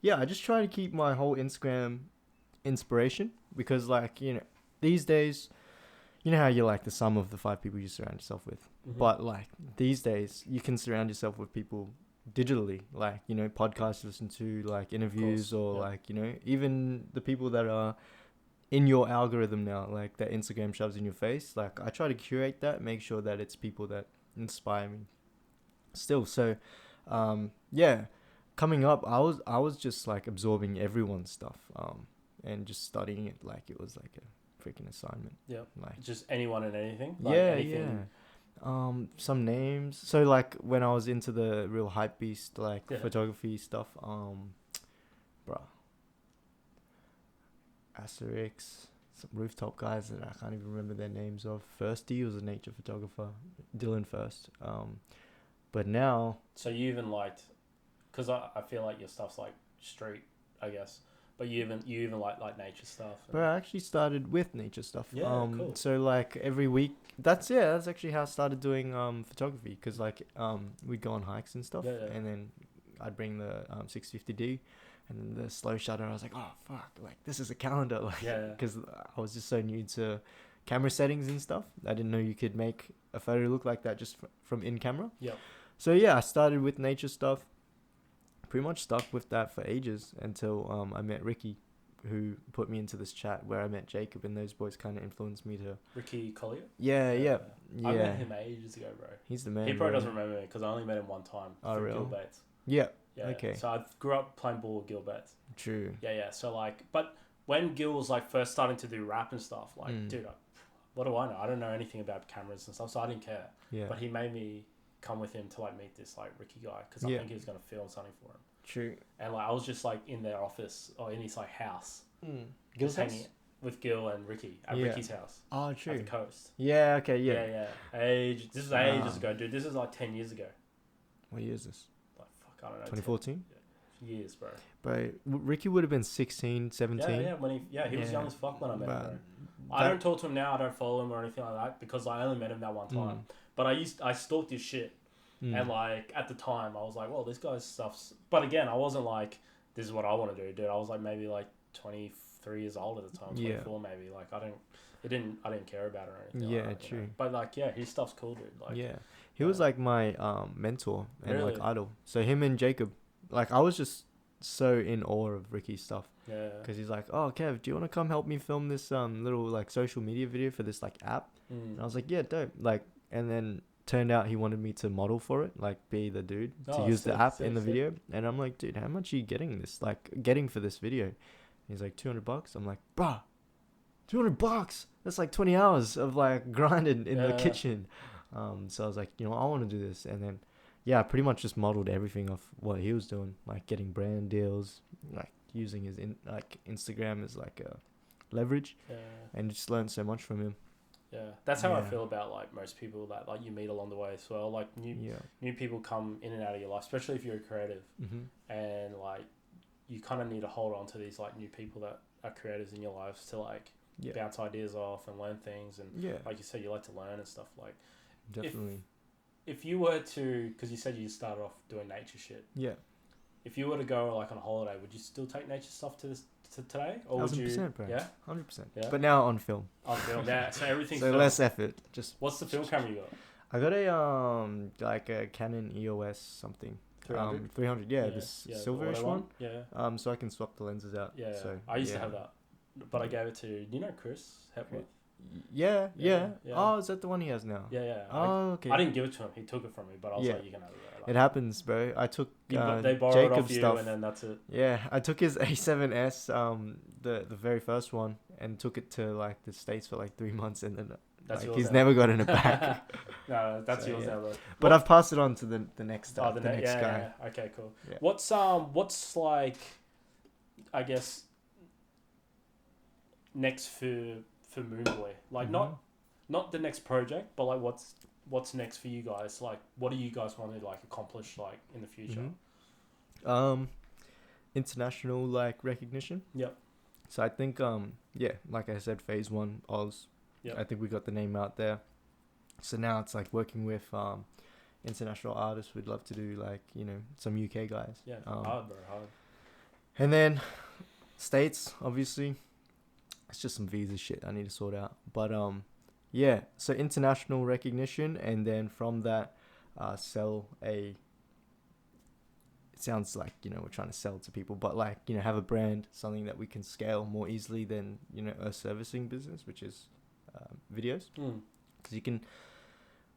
I just try to keep my whole Instagram inspiration, because like, you know, these days, you know how you're like the sum of the 5 people you surround yourself with, but like these days you can surround yourself with people digitally, like, you know, podcasts to listen to, like interviews, or like, you know, even the people that are in your algorithm now, like that Instagram shoves in your face. Like I try to curate that, make sure that it's people that inspire me still. So coming up, I was just like absorbing everyone's stuff and just studying it like it was like a freaking assignment. Like just anyone and anything. Like anything. Some names. So like when I was into the real hype beast like photography stuff, Asterix, some rooftop guys that I can't even remember their names of. Firsty was a nature photographer, Dylan First. But now, so you even liked, because I feel like your stuff's like street, I guess. But you even like nature stuff. But I actually started with nature stuff. Cool. So like every week, that's actually how I started doing photography, because like we'd go on hikes and stuff, and then I'd bring the 650D and the slow shutter. I was like, oh fuck, like this is a calendar, like because I was just so new to camera settings and stuff. I didn't know you could make a photo look like that just from in camera. So I started with nature stuff. Pretty much stuck with that for ages until I met Ricky, who put me into this chat where I met Jacob, and those boys kind of influenced me to... Ricky Collier? Yeah. I met him ages ago, bro. He's the man. He probably doesn't remember me because I only met him one time. Oh, really? Gil Bates. Yeah. Okay. So I grew up playing ball with Gil Bates. True. Yeah. So like, but when Gil was like first starting to do rap and stuff, like, dude, what do I know? I don't know anything about cameras and stuff, so I didn't care. Yeah. But he made me come with him to like meet this like Ricky guy, because I think he was gonna film something for him. True. And like I was just like in their office or in his like house, Gil's house? hanging with Gil and Ricky at Ricky's house. Oh, true. At the coast. Yeah. Okay. Yeah. This was ages ago, dude. This is like 10 years ago. What year is this? Like fuck, I don't know. 2014. Years, bro. But Ricky would have been 16, 17. Yeah. When he was young as fuck when I met him, bro. I don't talk to him now. I don't follow him or anything like that because I only met him that one time. But I stalked his shit. And like at the time I was like, well, this guy's stuff's, but again, I wasn't like, this is what I want to do, dude. I was like maybe like 23 years old at the time, 24 maybe. Like I didn't care about it or anything. Yeah, like that, true. You know? But like his stuff's cool, dude. Like he was like my mentor and like idol. So him and Jacob, like I was just so in awe of Ricky's stuff. Yeah. Because he's like, oh Kev, do you want to come help me film this little like social media video for this like app? And I was like, yeah, dope. Like, and then turned out he wanted me to model for it, like be the dude to use the app in the video. And I'm like, dude, how much are you getting for this video? And he's like, $200. I'm like, bruh, $200? That's like 20 hours of like grinding in the kitchen. So I was like, you know, I want to do this. And then I pretty much just modeled everything off what he was doing, like getting brand deals, like using his Instagram as like a leverage, and just learned so much from him. Yeah, that's how I Yeah. feel about like most people that like you meet along the way as well. Like Yeah. new people come in and out of your life, especially if you're a creative, and like you kind of need to hold on to these like new people that are creators in your lives to like bounce ideas off and learn things. And like you said, you like to learn and stuff. Like Definitely. if you were to, because you said you started off doing nature shit. Yeah. If you were to go like on a holiday, would you still take nature stuff to today, or would you? 1,000%, bro. Yeah, 100%. Yeah. But now on film. On film, yeah. So everything's So film. less effort. Just. What's the film camera you got? I got a like a Canon EOS something. 300? 300. Yeah, this silverish one. Yeah. So I can swap the lenses out. Yeah. So I used to have that, but I gave it to. Do you know Chris Hepworth? Yeah. Yeah. Oh, is that the one he has now? Yeah. Oh, okay. I didn't give it to him. He took it from me, but I was like, you can have it. Like, it happens, bro. I took they borrowed it Jacob's off you, stuff, and then that's it. Yeah, I took his A7S, the very first one, and took it to like the States for like 3 months, and then he's never gotten it back. No, that's yours now, bro. But I've passed it on to the next guy. The next guy. Yeah. Okay, cool. Yeah. What's like, I guess, next for Moonboy? Like not the next project, but like what's next for you guys? Like, what do you guys want to like accomplish like in the future? International like recognition. Yep. So I think like I said, phase 1 Oz. Yep. I think we got the name out there. So now it's like working with international artists. We'd love to do like some UK guys. Yeah, hard, bro, hard. And then States, obviously. It's just some visa shit I need to sort out. But so international recognition, and then from that, sell a. It sounds like we're trying to sell to people, but like have a brand, something that we can scale more easily than a servicing business, which is videos. Because you can,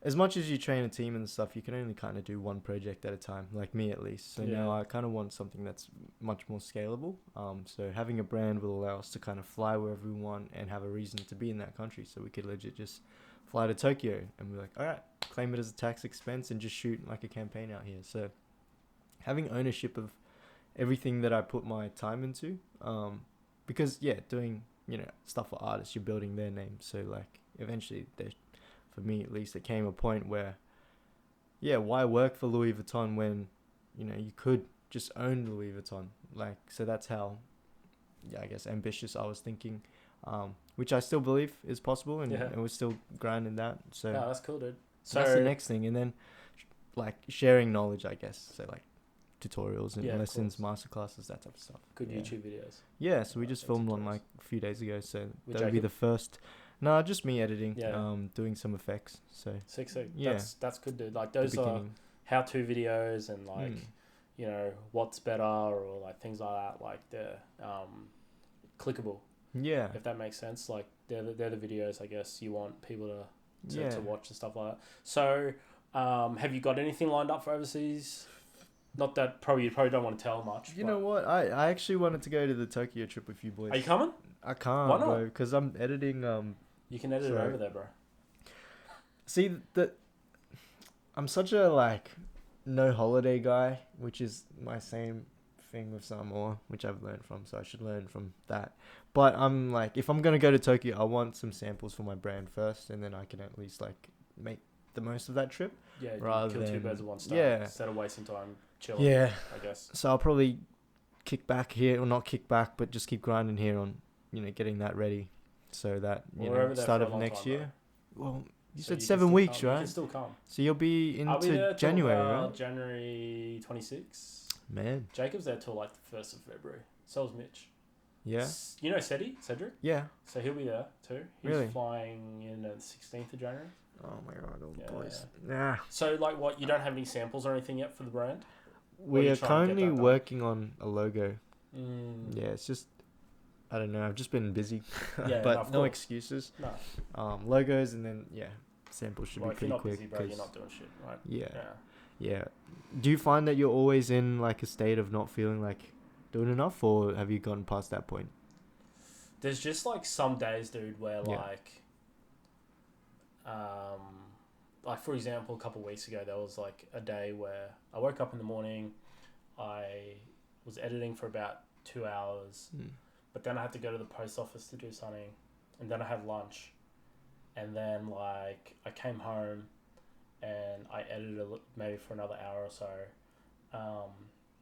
as much as you train a team and stuff, you can only kind of do one project at a time, like me at least. So now I kind of want something that's much more scalable. So having a brand will allow us to kind of fly wherever we want and have a reason to be in that country. So we could legit just fly to Tokyo and be like, all right, claim it as a tax expense and just shoot like a campaign out here. So having ownership of everything that I put my time into, because doing stuff for artists, you're building their name. So like eventually for me at least, it came a point where, why work for Louis Vuitton when, you could just own Louis Vuitton? Like, so that's how, I guess, ambitious I was thinking, which I still believe is possible, and we're still grinding that. So that's cool, dude. So that's the next thing. And then, like, sharing knowledge, I guess. So, like, tutorials and lessons, masterclasses, that type of stuff. Good YouTube videos. Yeah, so we just filmed one, like, a few days ago. So that would be the first... No, just me editing, doing some effects. So sick. Yeah, that's good, dude. Like those are how-to videos and like what's better or like things like that. Like they're clickable. Yeah, if that makes sense. Like they're the videos I guess you want people to watch and stuff like that. So have you got anything lined up for overseas? Not that you probably don't want to tell much. You know what? I actually wanted to go to the Tokyo trip with you boys. Are you coming? I can't, Why not? bro, because I'm editing. You can edit it over there, bro. See, I'm such a, like, no holiday guy, which is my same thing with Samoa, which I've learned from, so I should learn from that. But I'm, like, if I'm going to go to Tokyo, I want some samples for my brand first, and then I can at least, like, make the most of that trip. Yeah, rather kill than, two birds with one stone. Yeah. Instead of wasting time chilling, I guess. So I'll probably kick back here, or not kick back, but just keep grinding here on, getting that ready. So that, start of next year. Well, you said 7 weeks, right? You can still come. So you'll be into January, right? January 26th. Man. Jacob's there till like the 1st of February. So is Mitch. Yeah. You know Cedric? Yeah. So he'll be there too. He's flying in the 16th of January. Oh my god, boys. Yeah. So like what, you don't have any samples or anything yet for the brand? We are currently working on a logo. Yeah, it's just, I don't know. I've just been busy, but no excuses. No. Logos and then samples should be pretty quick. If you're not busy, bro, you're not doing shit, right? Yeah. Do you find that you're always in like a state of not feeling like doing enough, or have you gotten past that point? There's just like some days, dude, where like for example, a couple of weeks ago, there was like a day where I woke up in the morning, I was editing for about 2 hours. But then I had to go to the post office to do something, and then I had lunch, and then like I came home and I edited maybe for another hour or so,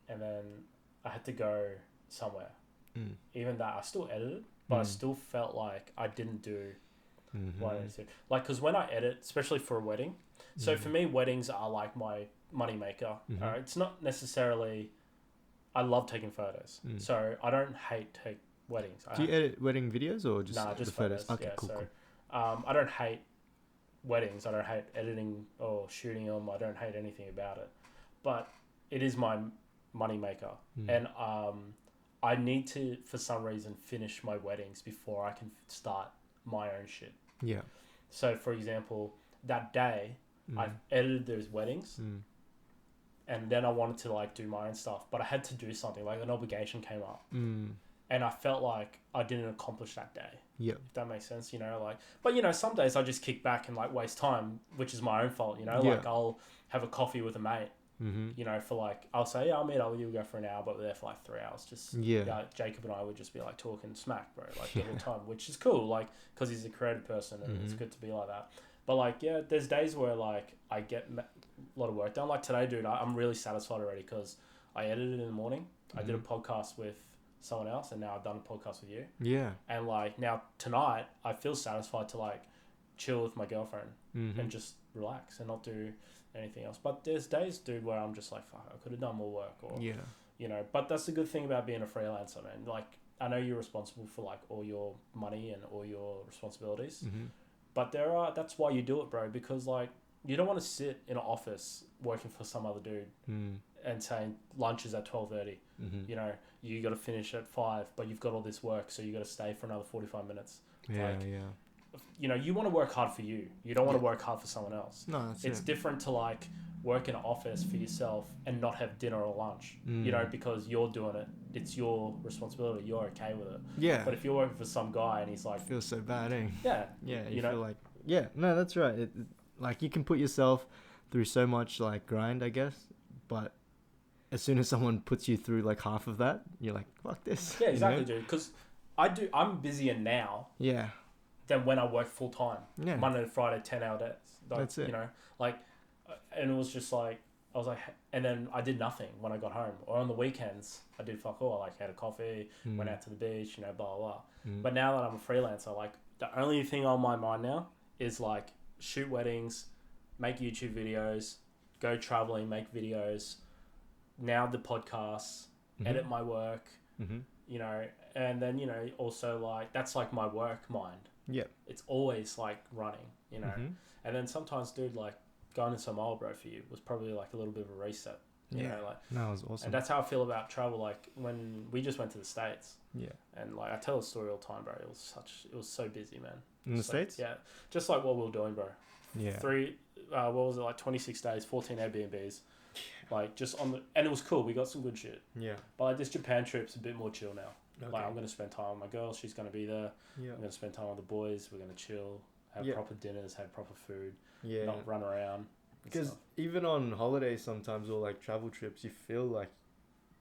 and then I had to go somewhere. Even that I still edited, but I still felt like I didn't do what I needed to. Like, because when I edit, especially for a wedding, so for me, weddings are like my money maker. It's not necessarily. I love taking photos, so I don't hate weddings. Do you edit wedding videos or just just the photos? Okay, yeah, cool. I don't hate weddings. I don't hate editing or shooting them. I don't hate anything about it, but it is my money maker, and I need to, for some reason, finish my weddings before I can start my own shit. Yeah. So, for example, that day I edited those weddings, and then I wanted to like do my own stuff, but I had to do something. Like an obligation came up, and I felt like I didn't accomplish that day. Yeah. If that makes sense, you know, like, but you know, some days I just kick back and like waste time, which is my own fault, you know, like I'll have a coffee with a mate, you know, for like, I'll say, yeah, I'll meet up with you, we'll go for an hour, but we're there for like 3 hours. Just, Jacob and I would just be like talking smack, bro, like the whole time, which is cool, like, because he's a creative person and it's good to be like that. But like, yeah, there's days where like I get a lot of work done. Like today, dude, I'm really satisfied already because I edited in the morning. I did a podcast with someone else, and now I've done a podcast with you. Yeah. And like now tonight, I feel satisfied to like chill with my girlfriend and just relax and not do anything else. But there's days, dude, where I'm just like, fuck, I could have done more work, or you know. But that's the good thing about being a freelancer, man. Like I know you're responsible for like all your money and all your responsibilities, but that's why you do it, bro. Because like you don't want to sit in an office working for some other dude and saying lunch is at 12:30. You know, you got to finish at 5, but you've got all this work, so you got to stay for another 45 minutes. You know, you want to work hard for you. You don't want to work hard for someone else. No, it's different to like work in an office for yourself and not have dinner or lunch. You know, because you're doing it. It's your responsibility. You're okay with it. Yeah. But if you're working for some guy and he's like, feels so bad, eh? Yeah. Yeah. You feel like no, that's right. Like you can put yourself through so much like grind, I guess, but as soon as someone puts you through like half of that, you're like, fuck this. Yeah, exactly, dude. Because I'm busier now. Yeah. Than when I work full time. Yeah. Monday to Friday, 10-hour days. Like, that's it. You know, like, and it was just like, I was like, and then I did nothing when I got home. Or on the weekends, I did fuck all. I like had a coffee, went out to the beach, you know, blah, blah, blah. But now that I'm a freelancer, like, the only thing on my mind now is like, shoot weddings, make YouTube videos, go traveling, make videos, now the podcasts, edit my work, you know, and then, you know, also like, that's like my work mind. Yeah. It's always like running, you know, and then sometimes, dude, like going to Samoa, bro, for you was probably like a little bit of a reset. You know, like that was awesome. And that's how I feel about travel. Like when we just went to the States, and like I tell the story all the time, bro. It was so busy, man. In the States? Yeah, just like what we were doing, bro. Yeah. What was it, like 26 days, 14 Airbnbs, like just on the, and it was cool. We got some good shit. Yeah. But like this Japan trip's a bit more chill now. Okay. Like I'm gonna spend time with my girl. She's gonna be there. Yeah. I'm gonna spend time with the boys. We're gonna chill, have proper dinners, have proper food. Yeah. Not run around. Because even on holidays sometimes, or like travel trips, you feel like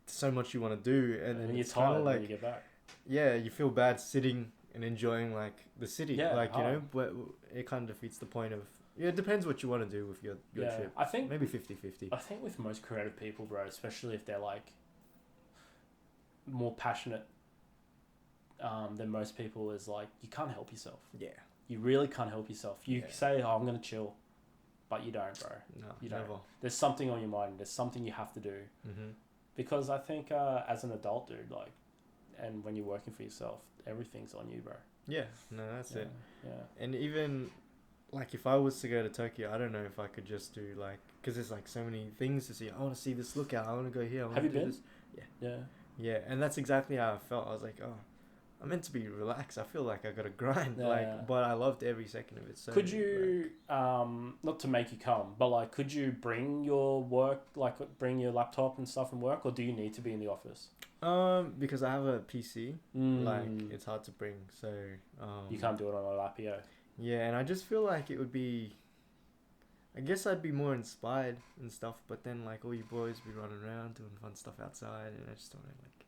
so much you want to do, and then you're it's tired like, when you get back. Yeah, you feel bad sitting and enjoying like the city. Yeah, like you know, but it kind of defeats the point of. Yeah, it depends what you want to do with your trip. I think maybe 50-50. I think with most creative people, bro, especially if they're like more passionate than most people, is like you can't help yourself. Yeah. You really can't help yourself. You say, "Oh, I'm gonna chill," but you don't, bro. No, you don't. Never. There's something on your mind. There's something you have to do. Because I think as an adult, dude, like, and when you're working for yourself, everything's on you, bro. Yeah. No, that's it. Yeah. And even like if I was to go to Tokyo, I don't know if I could just do like, because there's like so many things to see. I want to see this lookout. I want to go here. Have you been? This. Yeah. And that's exactly how I felt. I was like, oh, I'm meant to be relaxed. I feel like I got to grind. But I loved every second of it. So could you, not to make you come, but like, could you bring your work, like bring your laptop and stuff and work, or do you need to be in the office? Because I have a PC, like it's hard to bring. So you can't do it on a lap, yeah. Yeah, and I just feel like it would be, I guess I'd be more inspired and stuff, but then like all you boys be running around doing fun stuff outside, and I just don't know, like.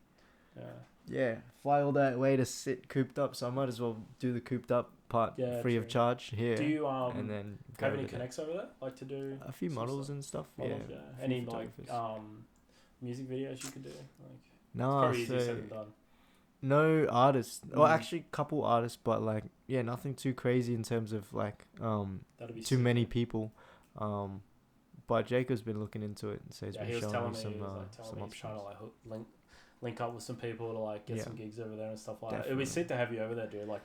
Yeah, fly all that way to sit cooped up, so I might as well do the cooped up part free of charge here. Do you and then have any connects over there, like to do a few models and stuff? Models, yeah. Any like music videos you could do? Like, no, it's probably easy said than done. No artists. Well, actually, couple artists, but like, yeah, nothing too crazy in terms of like too many people. But Jacob's been looking into it, and so he's been showing me some options. Trying to like link up with some people to like get some gigs over there and stuff like that. It'd be sick to have you over there, dude. Like,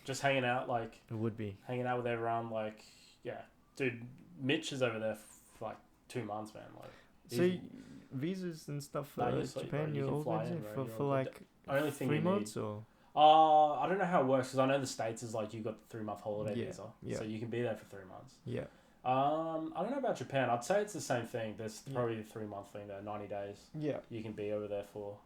just hanging out, like it would be hanging out with everyone. Like, yeah, dude, Mitch is over there for like 2 months, man. Like, so visas and stuff for Japan, you organize for like only thing 3 months or. I don't know how it works because I know the States is like you got the 3-month holiday visa, so you can be there for 3 months. Yeah. I don't know about Japan. I'd say it's the same thing. There's probably a 3-month thing there, 90 days. Yeah. You can be over there for.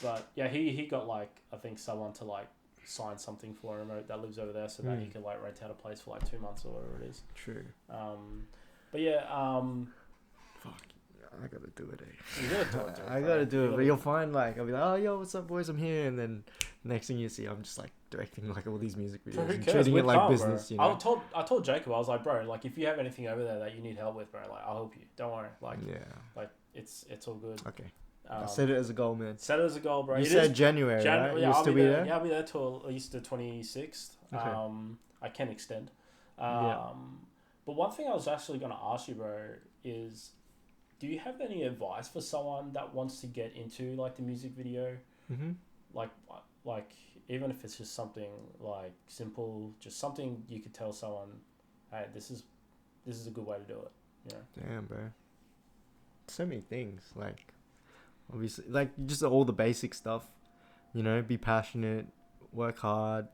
But yeah, he got like I think someone to like sign something for him that lives over there, so that he can like rent out a place for like 2 months or whatever it is. True. But yeah. Fuck. I gotta do it, You gotta do it. I gotta do it, but you'll find like I'll be like, oh yo, what's up, boys? I'm here, and then next thing you see, I'm just like directing like all these music videos and treating it like business. You know? I told Jacob, I was like, bro, like if you have anything over there that you need help with, bro, like I'll help you. Don't worry. Like like it's all good. Okay. I set it as a goal, man. Set it as a goal, bro. You said January, right? Yeah, You'll still be there? Yeah, I'll be there till at least the 26th. Okay. I can extend. But one thing I was actually going to ask you, bro, is do you have any advice for someone that wants to get into like the music video? Mm-hmm. Like even if it's just something like simple, just something you could tell someone, hey, this is a good way to do it. You know? Damn, bro. So many things, like obviously, like just all the basic stuff. You know, be passionate, work hard.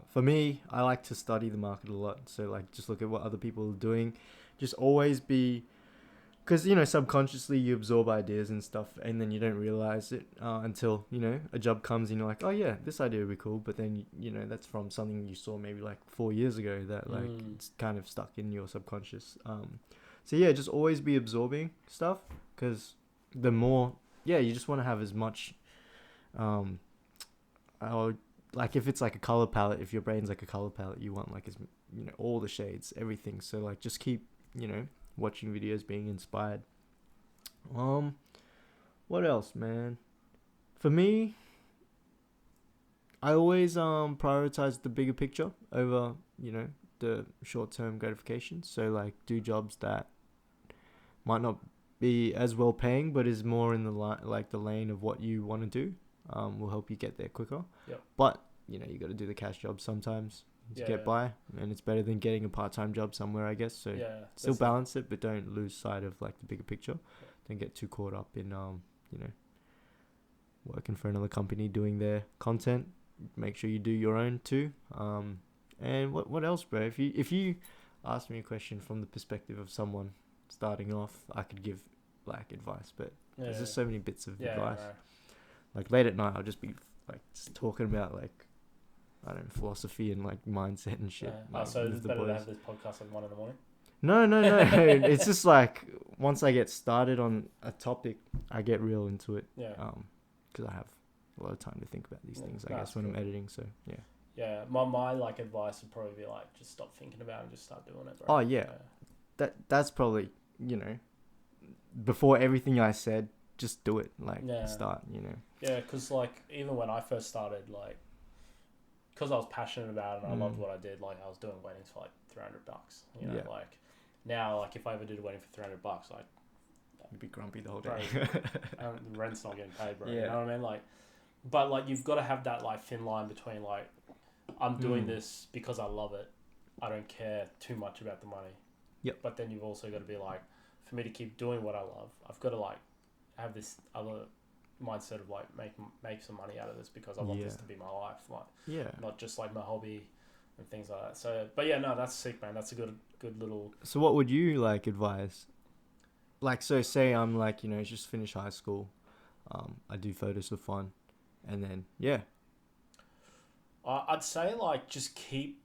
For me, I like to study the market a lot. So like, just look at what other people are doing. Just always be. Because, you know, subconsciously you absorb ideas and stuff and then you don't realize it until, you know, a job comes and you're like, oh, yeah, this idea would be cool. But then, you know, that's from something you saw maybe like 4 years ago that like it's kind of stuck in your subconscious. So, yeah, just always be absorbing stuff because the more, you just want to have as much, like if it's like a color palette, if your brain's like a color palette, you want like, you know, all the shades, everything. So like just keep, you know, watching videos, being inspired. What else, man? For me, I always prioritize the bigger picture over, you know, the short-term gratification. So like do jobs that might not be as well paying, but is more in the lane of what you want to do. Will help you get there quicker. Yep. But you know, you got to do the cash job sometimes to get by, and it's better than getting a part-time job somewhere, I guess. So still balance it, but don't lose sight of like the bigger picture. Don't get too caught up in you know, working for another company doing their content. Make sure you do your own too. And what else, bro? If you ask me a question from the perspective of someone starting off, I could give like advice, but there's just so many bits of advice. Like late at night, I'll just be like just talking about like, I don't know, philosophy and like mindset and shit. Like, so it's better to have this podcast at 1 a.m. No. It's just like once I get started on a topic, I get real into it. Yeah. Because I have a lot of time to think about these things, I guess, when I'm editing. So yeah. Yeah, my like advice would probably be like just stop thinking about it and just start doing it, bro. Oh yeah. That's probably, you know, before everything I said, just do it. Like start, you know. Yeah, because like even when I first started, like, because I was passionate about it and I loved what I did, like I was doing weddings for like $300, you know, like now, like if I ever did a wedding for $300, like you'd be grumpy the whole day. The rent's not getting paid, bro. You know what I mean? Like, but like you've got to have that like thin line between like I'm doing this because I love it. I don't care too much about the money. Yep. But then you've also got to be like, for me to keep doing what I love, I've got to like have this other mindset of like make some money out of this because I want this to be my life, like not just like my hobby and things like that. So but yeah, no, that's sick, man. That's a good little. So what would you like advise? Like, so say I'm like, you know, just finished high school, I do photos for fun, and then I'd say like just keep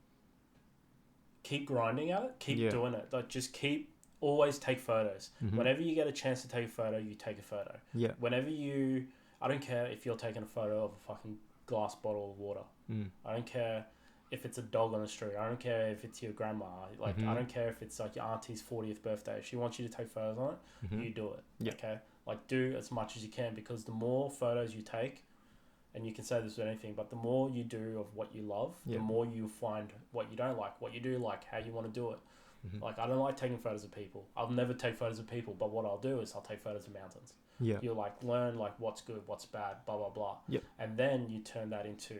grinding at it, keep doing it, like just keep always take photos. Whenever you get a chance to take a photo, you take a photo. Yeah. I don't care if you're taking a photo of a fucking glass bottle of water. I don't care if it's a dog on the street. I don't care if it's your grandma. Like, I don't care if it's like your auntie's 40th birthday. If she wants you to take photos on it, you do it. Yeah. Okay? Like, do as much as you can, because the more photos you take, and you can say this with anything, but the more you do of what you love, the more you find what you don't like, what you do like, how you want to do it. Like, I don't like taking photos of people. I'll never take photos of people, but what I'll do is I'll take photos of mountains. Yeah. You'll like learn like what's good, what's bad, blah, blah, blah. Yep. And then you turn that into,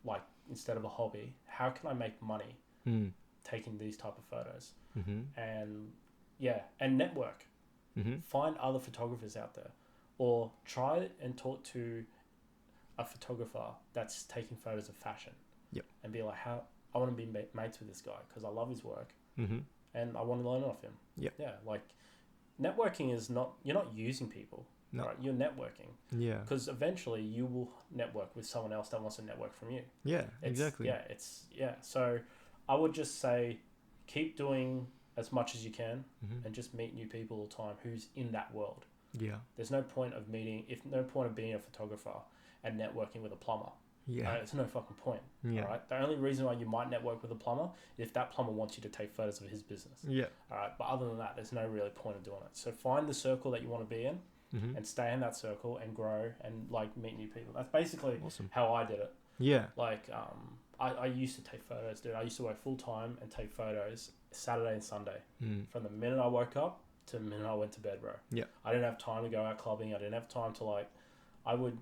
like, instead of a hobby, how can I make money taking these type of photos? And and network. Find other photographers out there, or try and talk to a photographer that's taking photos of fashion. Yep. And be like, how I want to be mates with this guy because I love his work and I want to learn off him. Yep. Yeah. Like, networking is not, you're not using people. No. Right? You're networking. Yeah. Because eventually you will network with someone else that wants to network from you. Yeah, exactly. So I would just say keep doing as much as you can and just meet new people all the time who's in that world. Yeah. There's no point of being a photographer and networking with a plumber. Yeah. It's no fucking point. Yeah. All right. The only reason why you might network with a plumber is if that plumber wants you to take photos of his business. Yeah. All right. But other than that, there's no really point of doing it. So find the circle that you want to be in and stay in that circle and grow and like meet new people. That's basically how I did it. Yeah. Like, I used to take photos, dude. I used to work full time and take photos Saturday and Sunday. From the minute I woke up to the minute I went to bed, bro. Yeah. I didn't have time to go out clubbing. I didn't have time to like, I would,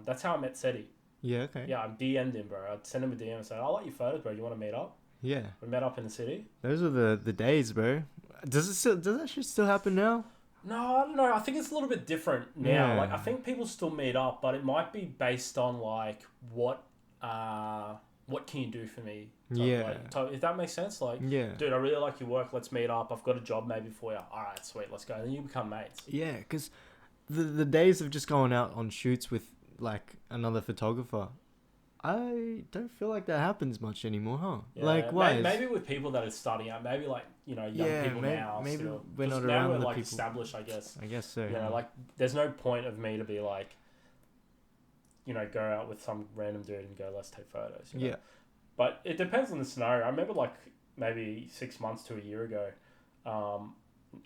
that's how I met Seti. Yeah, okay. Yeah, I DM'd him, bro. I'd send him a DM and say, I like your photos, bro. You want to meet up? Yeah. We met up in the city. Those are the days, bro. Does that shit still happen now? No, I don't know. I think it's a little bit different now. Yeah. Like, I think people still meet up, but it might be based on like what can you do for me? If that makes sense. Like, dude, I really like your work. Let's meet up. I've got a job maybe for you. All right, sweet. Let's go. And then you become mates. Yeah, because the days of just going out on shoots with like another photographer, I don't feel like that happens much anymore, huh? Yeah, like, why? Maybe with people that are starting out, maybe like, you know, young people now. Maybe still. we're Just not now around we're the like people. established, I guess. I guess so. You know, like, there's no point of me to be like, you know, go out with some random dude and go, let's take photos. You know? Yeah. But it depends on the scenario. I remember like maybe 6 months to a year ago,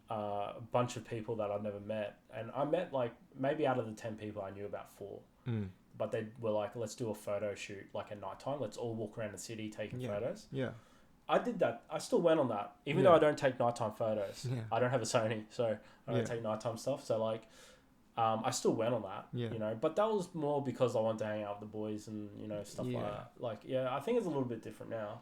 a bunch of people that I'd never met. And I met like maybe out of the 10 people I knew about 4. But they were like, let's do a photo shoot like at nighttime. Let's all walk around the city taking photos. Yeah. I did that. I still went on that. Even though I don't take nighttime photos. Yeah. I don't have a Sony, so I don't take nighttime stuff. So like, I still went on that, you know, but that was more because I wanted to hang out with the boys and, you know, stuff like that. Like, I think it's a little bit different now.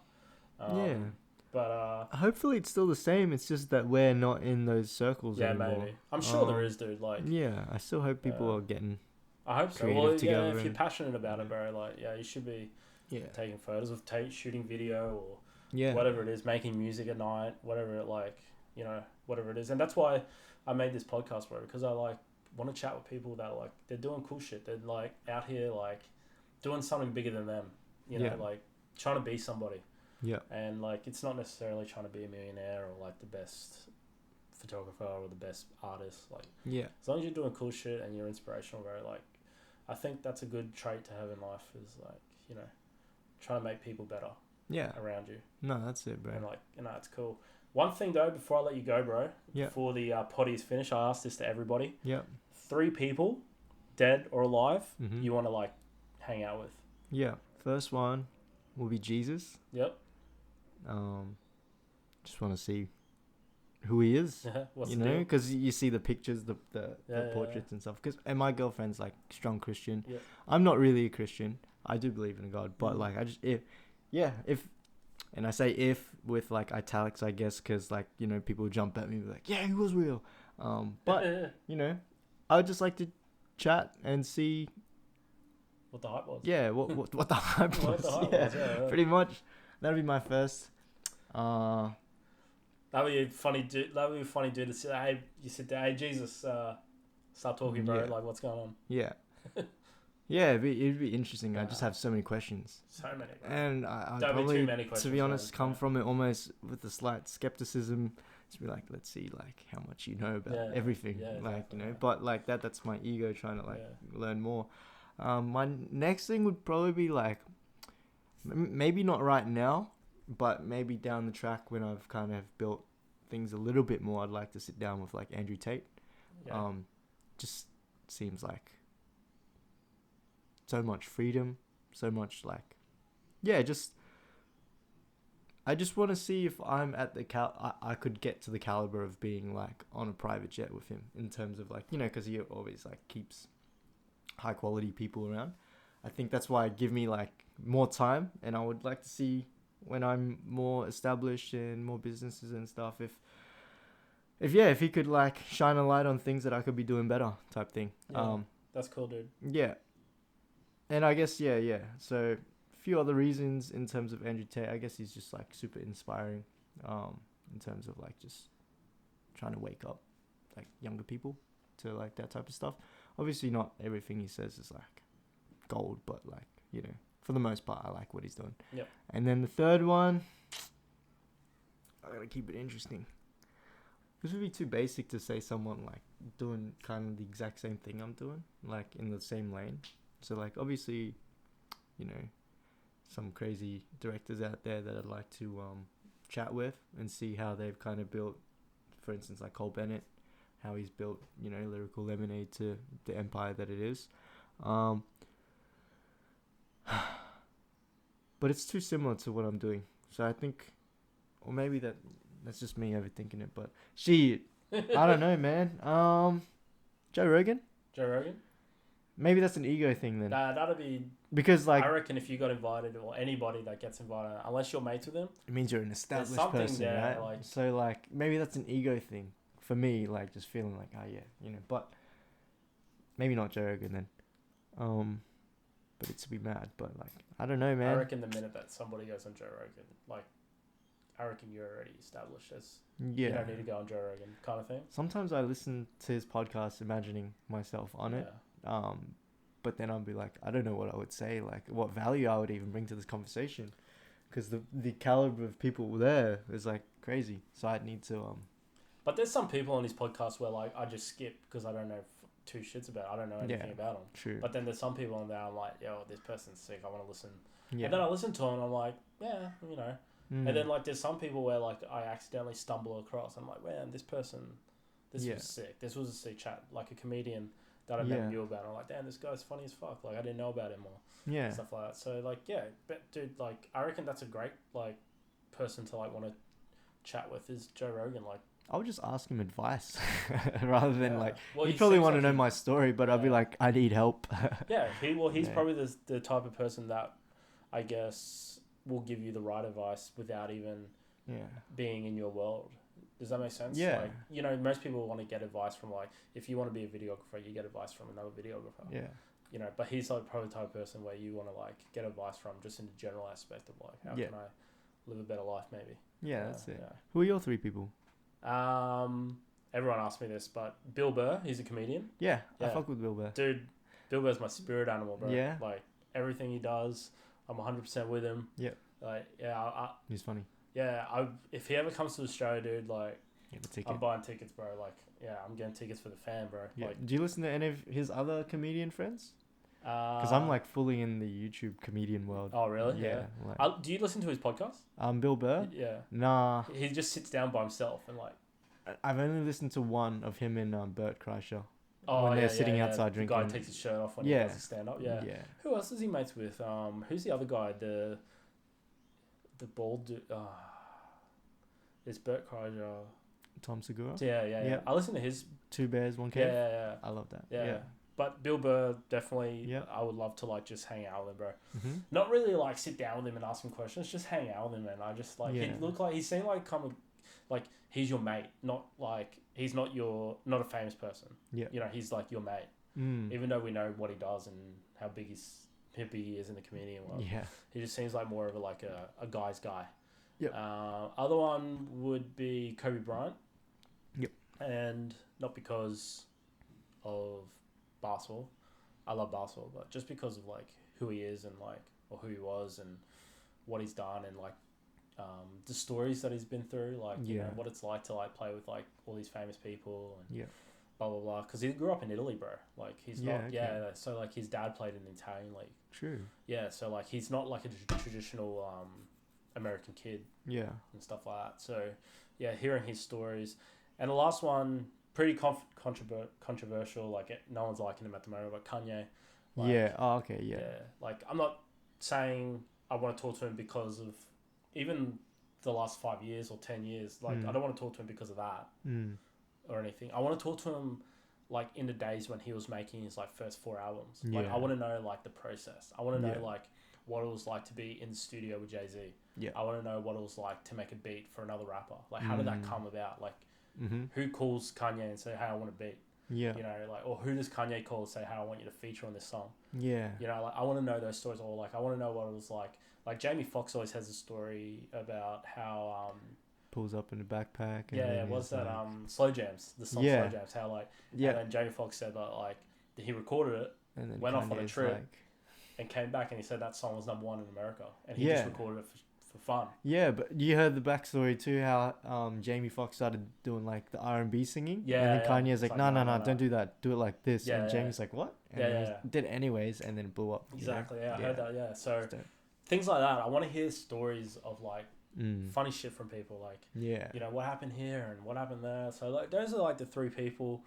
But hopefully it's still the same. It's just that we're not in those circles anymore. Maybe. I'm sure there is, dude. Like, I still hope people are getting. I hope so. Well, if you're passionate about it, bro, like, you should be taking photos of shooting video or whatever it is, making music at night, whatever it like, you know, whatever it is. And that's why I made this podcast, bro, because I like want to chat with people that like they're doing cool shit. They're like out here like doing something bigger than them, you know, like trying to be somebody. Yeah. And like it's not necessarily trying to be a millionaire or like the best photographer or the best artist. Like as long as you're doing cool shit and you're inspirational, bro, like I think that's a good trait to have in life is like, you know, trying to make people better around you. No, that's it, bro. And like, you know, it's cool. One thing though, before I let you go, bro, before the potty is finished, I asked this to everybody. 3 people, dead or alive, you want to like hang out with. Yeah. First one will be Jesus. Yep. Just want to see who he is. You know, because you see the pictures, the portraits and stuff. And my girlfriend's like strong Christian. Yeah. I'm not really a Christian. I do believe in God, but like I just if. And I say if with like italics, I guess, because like, you know, people jump at me like, yeah, he was real. But, you know, I would just like to chat and see what the hype was. Yeah, what the hype was. Pretty much. That'd be my first. That'd be a funny dude to say, hey, you sit there, hey, Jesus, start talking, bro. Like, what's going on? Yeah. Yeah, it'd be interesting. I just have so many questions. So many. Bro. And I'd probably, to be honest, come from it almost with a slight skepticism just be like, let's see like how much you know about Yeah, everything, yeah, like exactly, you know. yeah. But like that's my ego trying to like Yeah. learn more. My next thing would probably be like maybe not right now, but maybe down the track when I've kind of built things a little bit more. I'd like to sit down with like Andrew Tate. Yeah. Just seems like so much freedom, so much like, yeah, just I just want to see if I'm at the I could get to the caliber of being like on a private jet with him in terms of like, you know, because he always like keeps high quality people around. I think that's why it'd give me like more time, and I would like to see when I'm more established and more businesses and stuff, if he could like shine a light on things that I could be doing better type thing. Yeah. That's cool, dude. Yeah. And I guess yeah. So a few other reasons in terms of Andrew Tate. I guess he's just like super inspiring, in terms of like just trying to wake up like younger people to like that type of stuff. Obviously not everything he says is like gold, but like, you know, for the most part I like what he's doing. Yep. And then the third one, I gotta keep it interesting. This would be too basic to say someone like doing kind of the exact same thing I'm doing, like in the same lane. So like obviously, you know, some crazy directors out there that I'd like to chat with and see how they've kind of built, for instance, like Cole Bennett, how he's built, you know, Lyrical Lemonade to the empire that it is. But it's too similar to what I'm doing. So I think, or maybe that's just me overthinking it, but shit, I don't know, man. Joe Rogan? Joe Rogan? Maybe that's an ego thing then. Nah, that'd be... Because like... I reckon if you got invited, or anybody that gets invited, unless you're mates with them... It means you're an established person, there, right? like... So like, maybe that's an ego thing. For me, like just feeling like, oh yeah, you know, but... Maybe not Joe Rogan then. But it's to be mad, but like, I don't know, man. I reckon the minute that somebody goes on Joe Rogan, like... I reckon you're already established as... Yeah. You don't need to go on Joe Rogan kind of thing. Sometimes I listen to his podcast imagining myself on it. But then I'll be like, I don't know what I would say, like what value I would even bring to this conversation, because the caliber of people there is like crazy. So I'd need to But there's some people on his podcast where like I just skip because I don't know two shits about it. I don't know anything about them. True. But then there's some people on there I'm like, yo, this person's sick. I want to listen. Yeah. And then I listen to him and I'm like, yeah, you know. And then like there's some people where like I accidentally stumble across. I'm like, man, this was sick. This was a sick chat. Like a comedian that I never knew about. I'm like, damn, this guy's funny as fuck. Like I didn't know about him or stuff like that. So like, yeah, but dude, like I reckon that's a great like person to like want to chat with is Joe Rogan. Like I would just ask him advice rather than like, well, he'd probably want to know my story, but I'd be like, I need help. He's probably the type of person that I guess will give you the right advice without even being in your world. Does that make sense? Yeah. Like, you know, most people want to get advice from like, if you want to be a videographer, you get advice from another videographer. Yeah. You know, but he's like probably the type of person where you want to like get advice from just in the general aspect of like, how can I live a better life maybe? Yeah, that's it. Yeah. Who are your three people? Everyone asks me this, but Bill Burr, he's a comedian. Yeah. I fuck with Bill Burr. Dude, Bill Burr's my spirit animal, bro. Yeah. Like everything he does, I'm 100% with him. Yeah. Like, he's funny. Yeah, if he ever comes to Australia, dude, like, I'm buying tickets, bro. Like, yeah, I'm getting tickets for the fan, bro. Yeah. Like, do you listen to any of his other comedian friends? Because I'm like fully in the YouTube comedian world. Oh, really? Yeah. Like, do you listen to his podcast? Bill Burr? Yeah. Nah. He just sits down by himself and like... I've only listened to one of him and Bert Kreischer. Oh, when they're sitting outside drinking. The guy takes his shirt off when he does his stand-up. Yeah. Who else is he mates with? Who's the other guy? The bald dude. It's Bert Kreischer. Tom Segura? Yeah. I listen to his... Two Bears, One Cave? Yeah. I love that. Yeah. But Bill Burr, definitely, I would love to like just hang out with him, bro. Mm-hmm. Not really like sit down with him and ask him questions, just hang out with him, man. I just like, he seemed like like he's your mate, not like, he's not a famous person. Yeah. You know, he's like your mate. Even though we know what he does and how big he is in the comedian world. Yeah. He just seems like more of a guy's guy. Yep. Other one would be Kobe Bryant. Yep. And not because of basketball. I love basketball, but just because of like who he is and like, or who he was and what he's done and like the stories that he's been through, like you Yeah. know what it's like to like play with like all these famous people and Yeah. blah blah blah. Because he grew up in Italy, bro. Like he's Yeah, not. okay. Yeah. So like his dad played in the Italian league. True. Yeah. So like he's not like a traditional American kid Yeah. and stuff like that. So yeah, hearing his stories, and the last one pretty controversial. Like no one's liking him at the moment, but Kanye. Like, Yeah. Oh, okay. Yeah. yeah. Like I'm not saying I want to talk to him because of even the last 5 years or 10 years. Like I don't want to talk to him because of that or anything. I want to talk to him like in the days when he was making his like first 4 albums. Like I want to know like the process. I want to know like what it was like to be in the studio with Jay-Z. Yeah. I want to know what it was like to make a beat for another rapper. Like how did that come about? Like who calls Kanye and say, "Hey, I want a beat"? Yeah. You know, like, or who does Kanye call and say, "Hey, I want you to feature on this song"? Yeah. You know, like I want to know those stories, or like I want to know what it was like. Like Jamie Foxx always has a story about how pulls up in a backpack. And yeah, what's that Slow Jams, the song Slow Jams, how like and then Jamie Foxx said that like he recorded it, and then went off on a Kanye's trip and came back and he said that song was #1 in America and he just recorded it for fun. Yeah, but you heard the backstory too, how Jamie Foxx started doing like the R&B singing. Yeah, and then Kanye's like, no, don't do that. Do it like this. Yeah, and Jamie's like, what? And he did it anyways, and then it blew up. Exactly, I heard that, yeah. So things like that. I want to hear stories of like funny shit from people, like you know what happened here and what happened there. So like those are like the 3 people.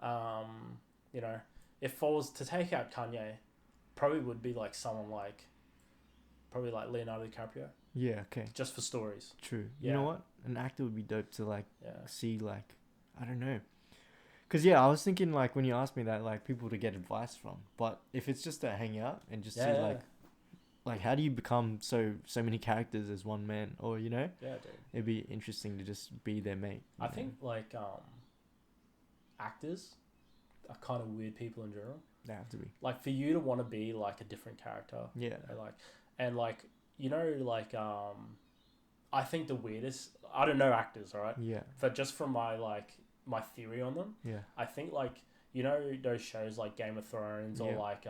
You know, if I was to take out Kanye, probably would be like someone like probably like Leonardo DiCaprio. Yeah, okay. Just for stories. True. Yeah. You know what? An actor would be dope to like see like, I don't know. Because I was thinking like when you asked me that, like people to get advice from. But if it's just to hang out and just see like how do you become so many characters as one man, or you know? Yeah, dude. It'd be interesting to just be their mate. I think like actors are kind of weird people in general. They have to be. Like for you to want to be like a different character. Yeah. And like you know like I think the weirdest, I don't know actors, all right? Yeah. But just from my theory on them, I think like you know those shows like Game of Thrones or like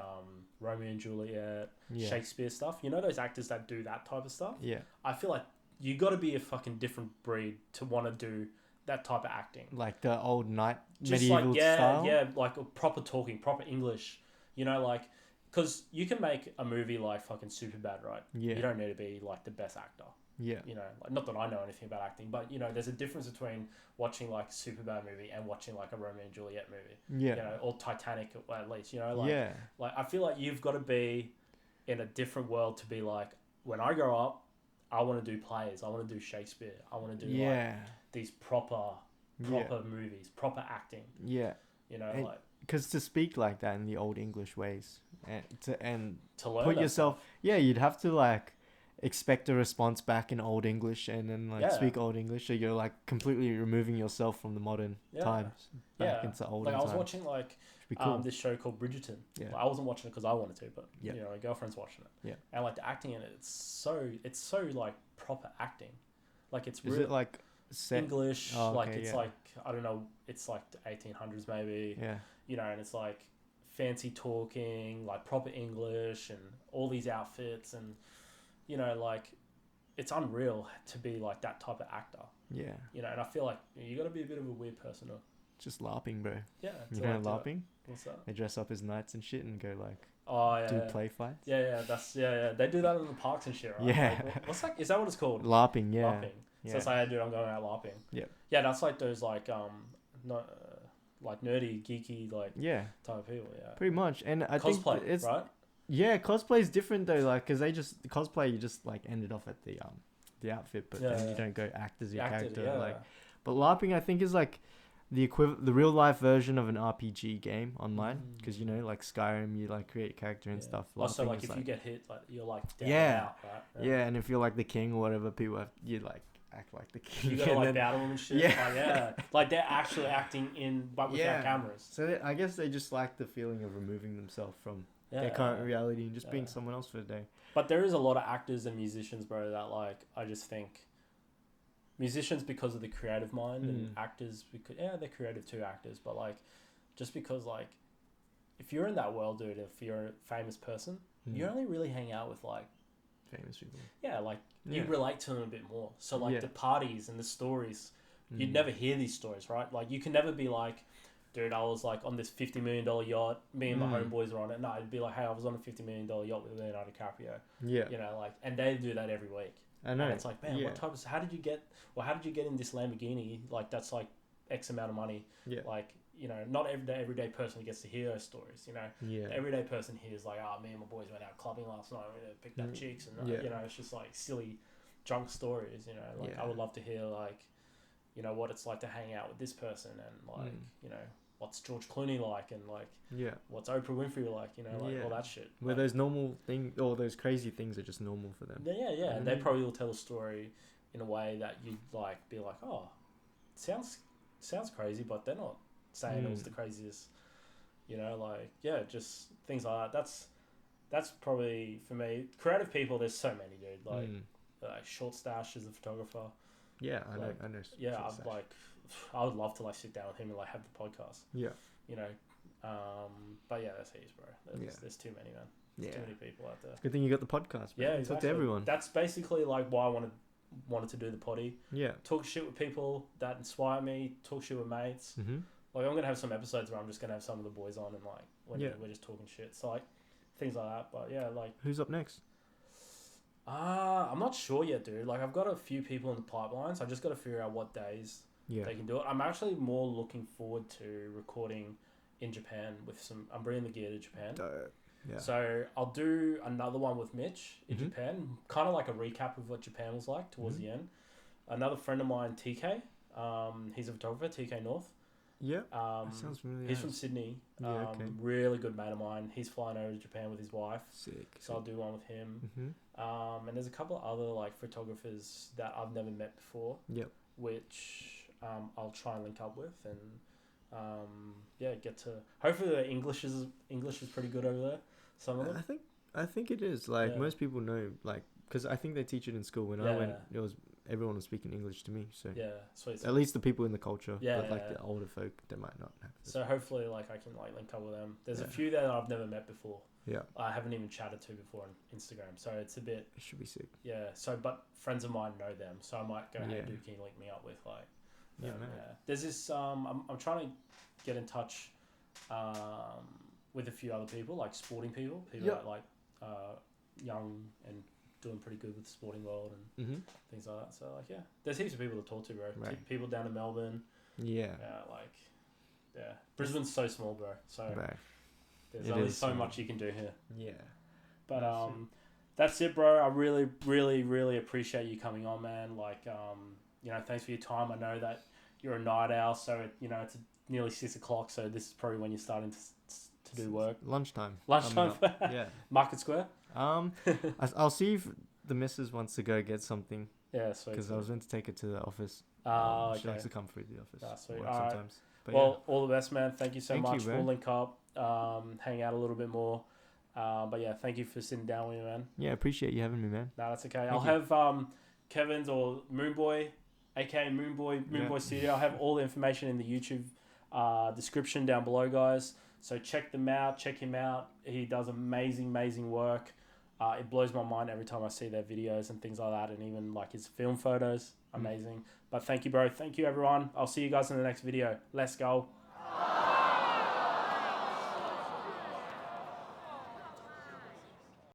Romeo and Juliet, Shakespeare stuff. You know those actors that do that type of stuff. Yeah. I feel like you got to be a fucking different breed to want to do that type of acting. Like the old knight Just medieval like style. yeah, like proper talking, proper English. You know, like because you can make a movie like fucking Superbad, right? Yeah. You don't need to be like the best actor. Yeah. You know, like, not that I know anything about acting, but you know, there's a difference between watching like a Superbad movie and watching like a Romeo and Juliet movie. Yeah. You know, or Titanic at least. You know, like like I feel like you've got to be in a different world to be like, when I grow up, I want to do plays. I want to do Shakespeare. I want to do like these proper movies, proper acting. Yeah. You know, and, like because to speak like that in the old English ways and to learn put yourself, you'd have to like expect a response back in old English and then like speak old English, so you're like completely removing yourself from the modern times back into olden times. I was times. watching like cool. this show called Bridgerton. Like, I wasn't watching it because I wanted to, but you know, my girlfriend's watching it. And like the acting in it, it's so like proper acting. Like it's is it like set? English? Like it's like I don't know, it's like the 1800s maybe. Yeah. You know, and it's like fancy talking, like proper English, and all these outfits, and you know, like it's unreal to be like that type of actor. Yeah. You know, and I feel like you got to be a bit of a weird person to just LARPing, bro. Yeah. You know LARPing? What's that? They dress up as knights and shit and go like do play fights. Yeah, that's They do that in the parks and shit, right? Yeah. Like, what's that? Is that what it's called? LARPing, yeah. LARPing. So it's like, hey, dude, I'm going out LARPing. Yeah. Yeah, that's like those like like nerdy, geeky like type of people. Yeah. Pretty much, and I think it's right. Yeah, cosplay is different though, like because cosplay you just like ended off at the outfit, but then you don't go act as your character. Like, but LARPing I think is like the real life version of an RPG game online, because you know like Skyrim, you like create a character and stuff. Also, like if you get hit, like you're like down and out, right? Yeah, and if you're like the king or whatever, people you like act like the king. You gotta like battle them and shit. Like they're actually acting but without cameras. So I guess they just like the feeling of removing themselves from their current reality and just being someone else for the day. But there is a lot of actors and musicians, bro, that like I just think musicians because of the creative mind and actors because they're creative too, actors, but like just because like if you're in that world, dude, if you're a famous person, you only really hang out with like famous people. Yeah, like Yeah. you relate to them a bit more. So like Yeah. the parties and the stories, you'd Mm. never hear these stories, right? Like you can never be like, dude, I was like on this $50 million yacht. Me and my homeboys were on it. No, it'd be like, hey, I was on a $50 million yacht with Leonardo DiCaprio. Yeah. You know, like, and they do that every week. I know. And it's like, man, Yeah. what type of? How did you get in this Lamborghini? Like that's like X amount of money. Yeah. Like, you know, not everyday person gets to hear those stories. You know, Yeah. everyday person hears like, oh, me and my boys went out clubbing last night. We picked up chicks, and Yeah. you know, it's just like silly, drunk stories. You know, like Yeah. I would love to hear like, you know, what it's like to hang out with this person, and like, you know, what's George Clooney like, and like, Yeah. what's Oprah Winfrey like, you know, like Yeah. all that shit. Where Like, those normal things or those crazy things are just normal for them. yeah, and they probably will tell a story in a way that you'd like be like, oh, sounds crazy, but they're not saying it was the craziest, you know, like, yeah, just things like that. That's probably for me. Creative people, there's so many, dude. Like Short Stash is a photographer. Yeah, I like, know. Yeah, I would love to like sit down with him and like have the podcast. Yeah. You know, but yeah, that's heaps, bro. There's too many, man. There's too many people out there. It's a good thing you got the podcast. Yeah, exactly. Talk to everyone. That's basically like why I wanted to do the potty. Yeah. Talk shit with people that inspire me. Talk shit with mates. Mm-hmm. Like I'm gonna have some episodes where I'm just gonna have some of the boys on and like we're just talking shit. So like things like that. But yeah, like who's up next? I'm not sure yet, dude. Like I've got a few people in the pipeline, so I just got to figure out what days they can do it. I'm actually more looking forward to recording in Japan with some. I'm bringing the gear to Japan. Yeah. So I'll do another one with Mitch in Japan, kind of like a recap of what Japan was like towards the end. Another friend of mine, TK. He's a photographer, TK North. Yeah. Sounds familiar. He's from Sydney. Really good mate of mine. He's flying over to Japan with his wife. Sick. So I'll do one with him. And there's a couple of other like photographers that I've never met before. Yep. Which I'll try and link up with and get to. Hopefully the English is pretty good over there. Some of them. I think it is. Like most people know, like, because I think they teach it in school. When I went, everyone was speaking English to me. So sweet. At least the people in the culture. Yeah. But like the older folk, they might not have this. So hopefully, like I can like link up with them. There's a few there that I've never met before. Yeah. I haven't even chatted to before on Instagram, so it's a bit. It should be sick. Yeah. So, but friends of mine know them, so I might go, hey, dude, can you link me up with like? There's this. I'm trying to get in touch, with a few other people, like sporting people that like young and doing pretty good with the sporting world and things like that. So like there's heaps of people to talk to, bro. Right. People down in Melbourne. Brisbane's so small, bro. So there's only so much you can do here. Yeah. But that's it, bro. I really, really, really appreciate you coming on, man. Like thanks for your time. I know that you're a night owl, so it's nearly 6 o'clock. So this is probably when you're starting to do work. Lunchtime. Yeah. Market Square. I'll see if the missus wants to go get something. Yeah, sweet. Because I was meant to take it to the office. She likes to come through the office. Sweet. Sometimes. But all the best, man. Thank you so much. We'll link up, hang out a little bit more. But yeah, thank you for sitting down with me, man. Yeah, appreciate you having me, man. No, that's okay. I'll have Kevin's or Moonboy, AKA Moonboy Studio. I'll have all the information in the YouTube description down below, guys. So check them out. Check him out. He does amazing work. It blows my mind every time I see their videos and things like that, and even like his film photos. Amazing. But thank you, bro. Thank you, everyone. I'll see you guys in the next video. Let's go.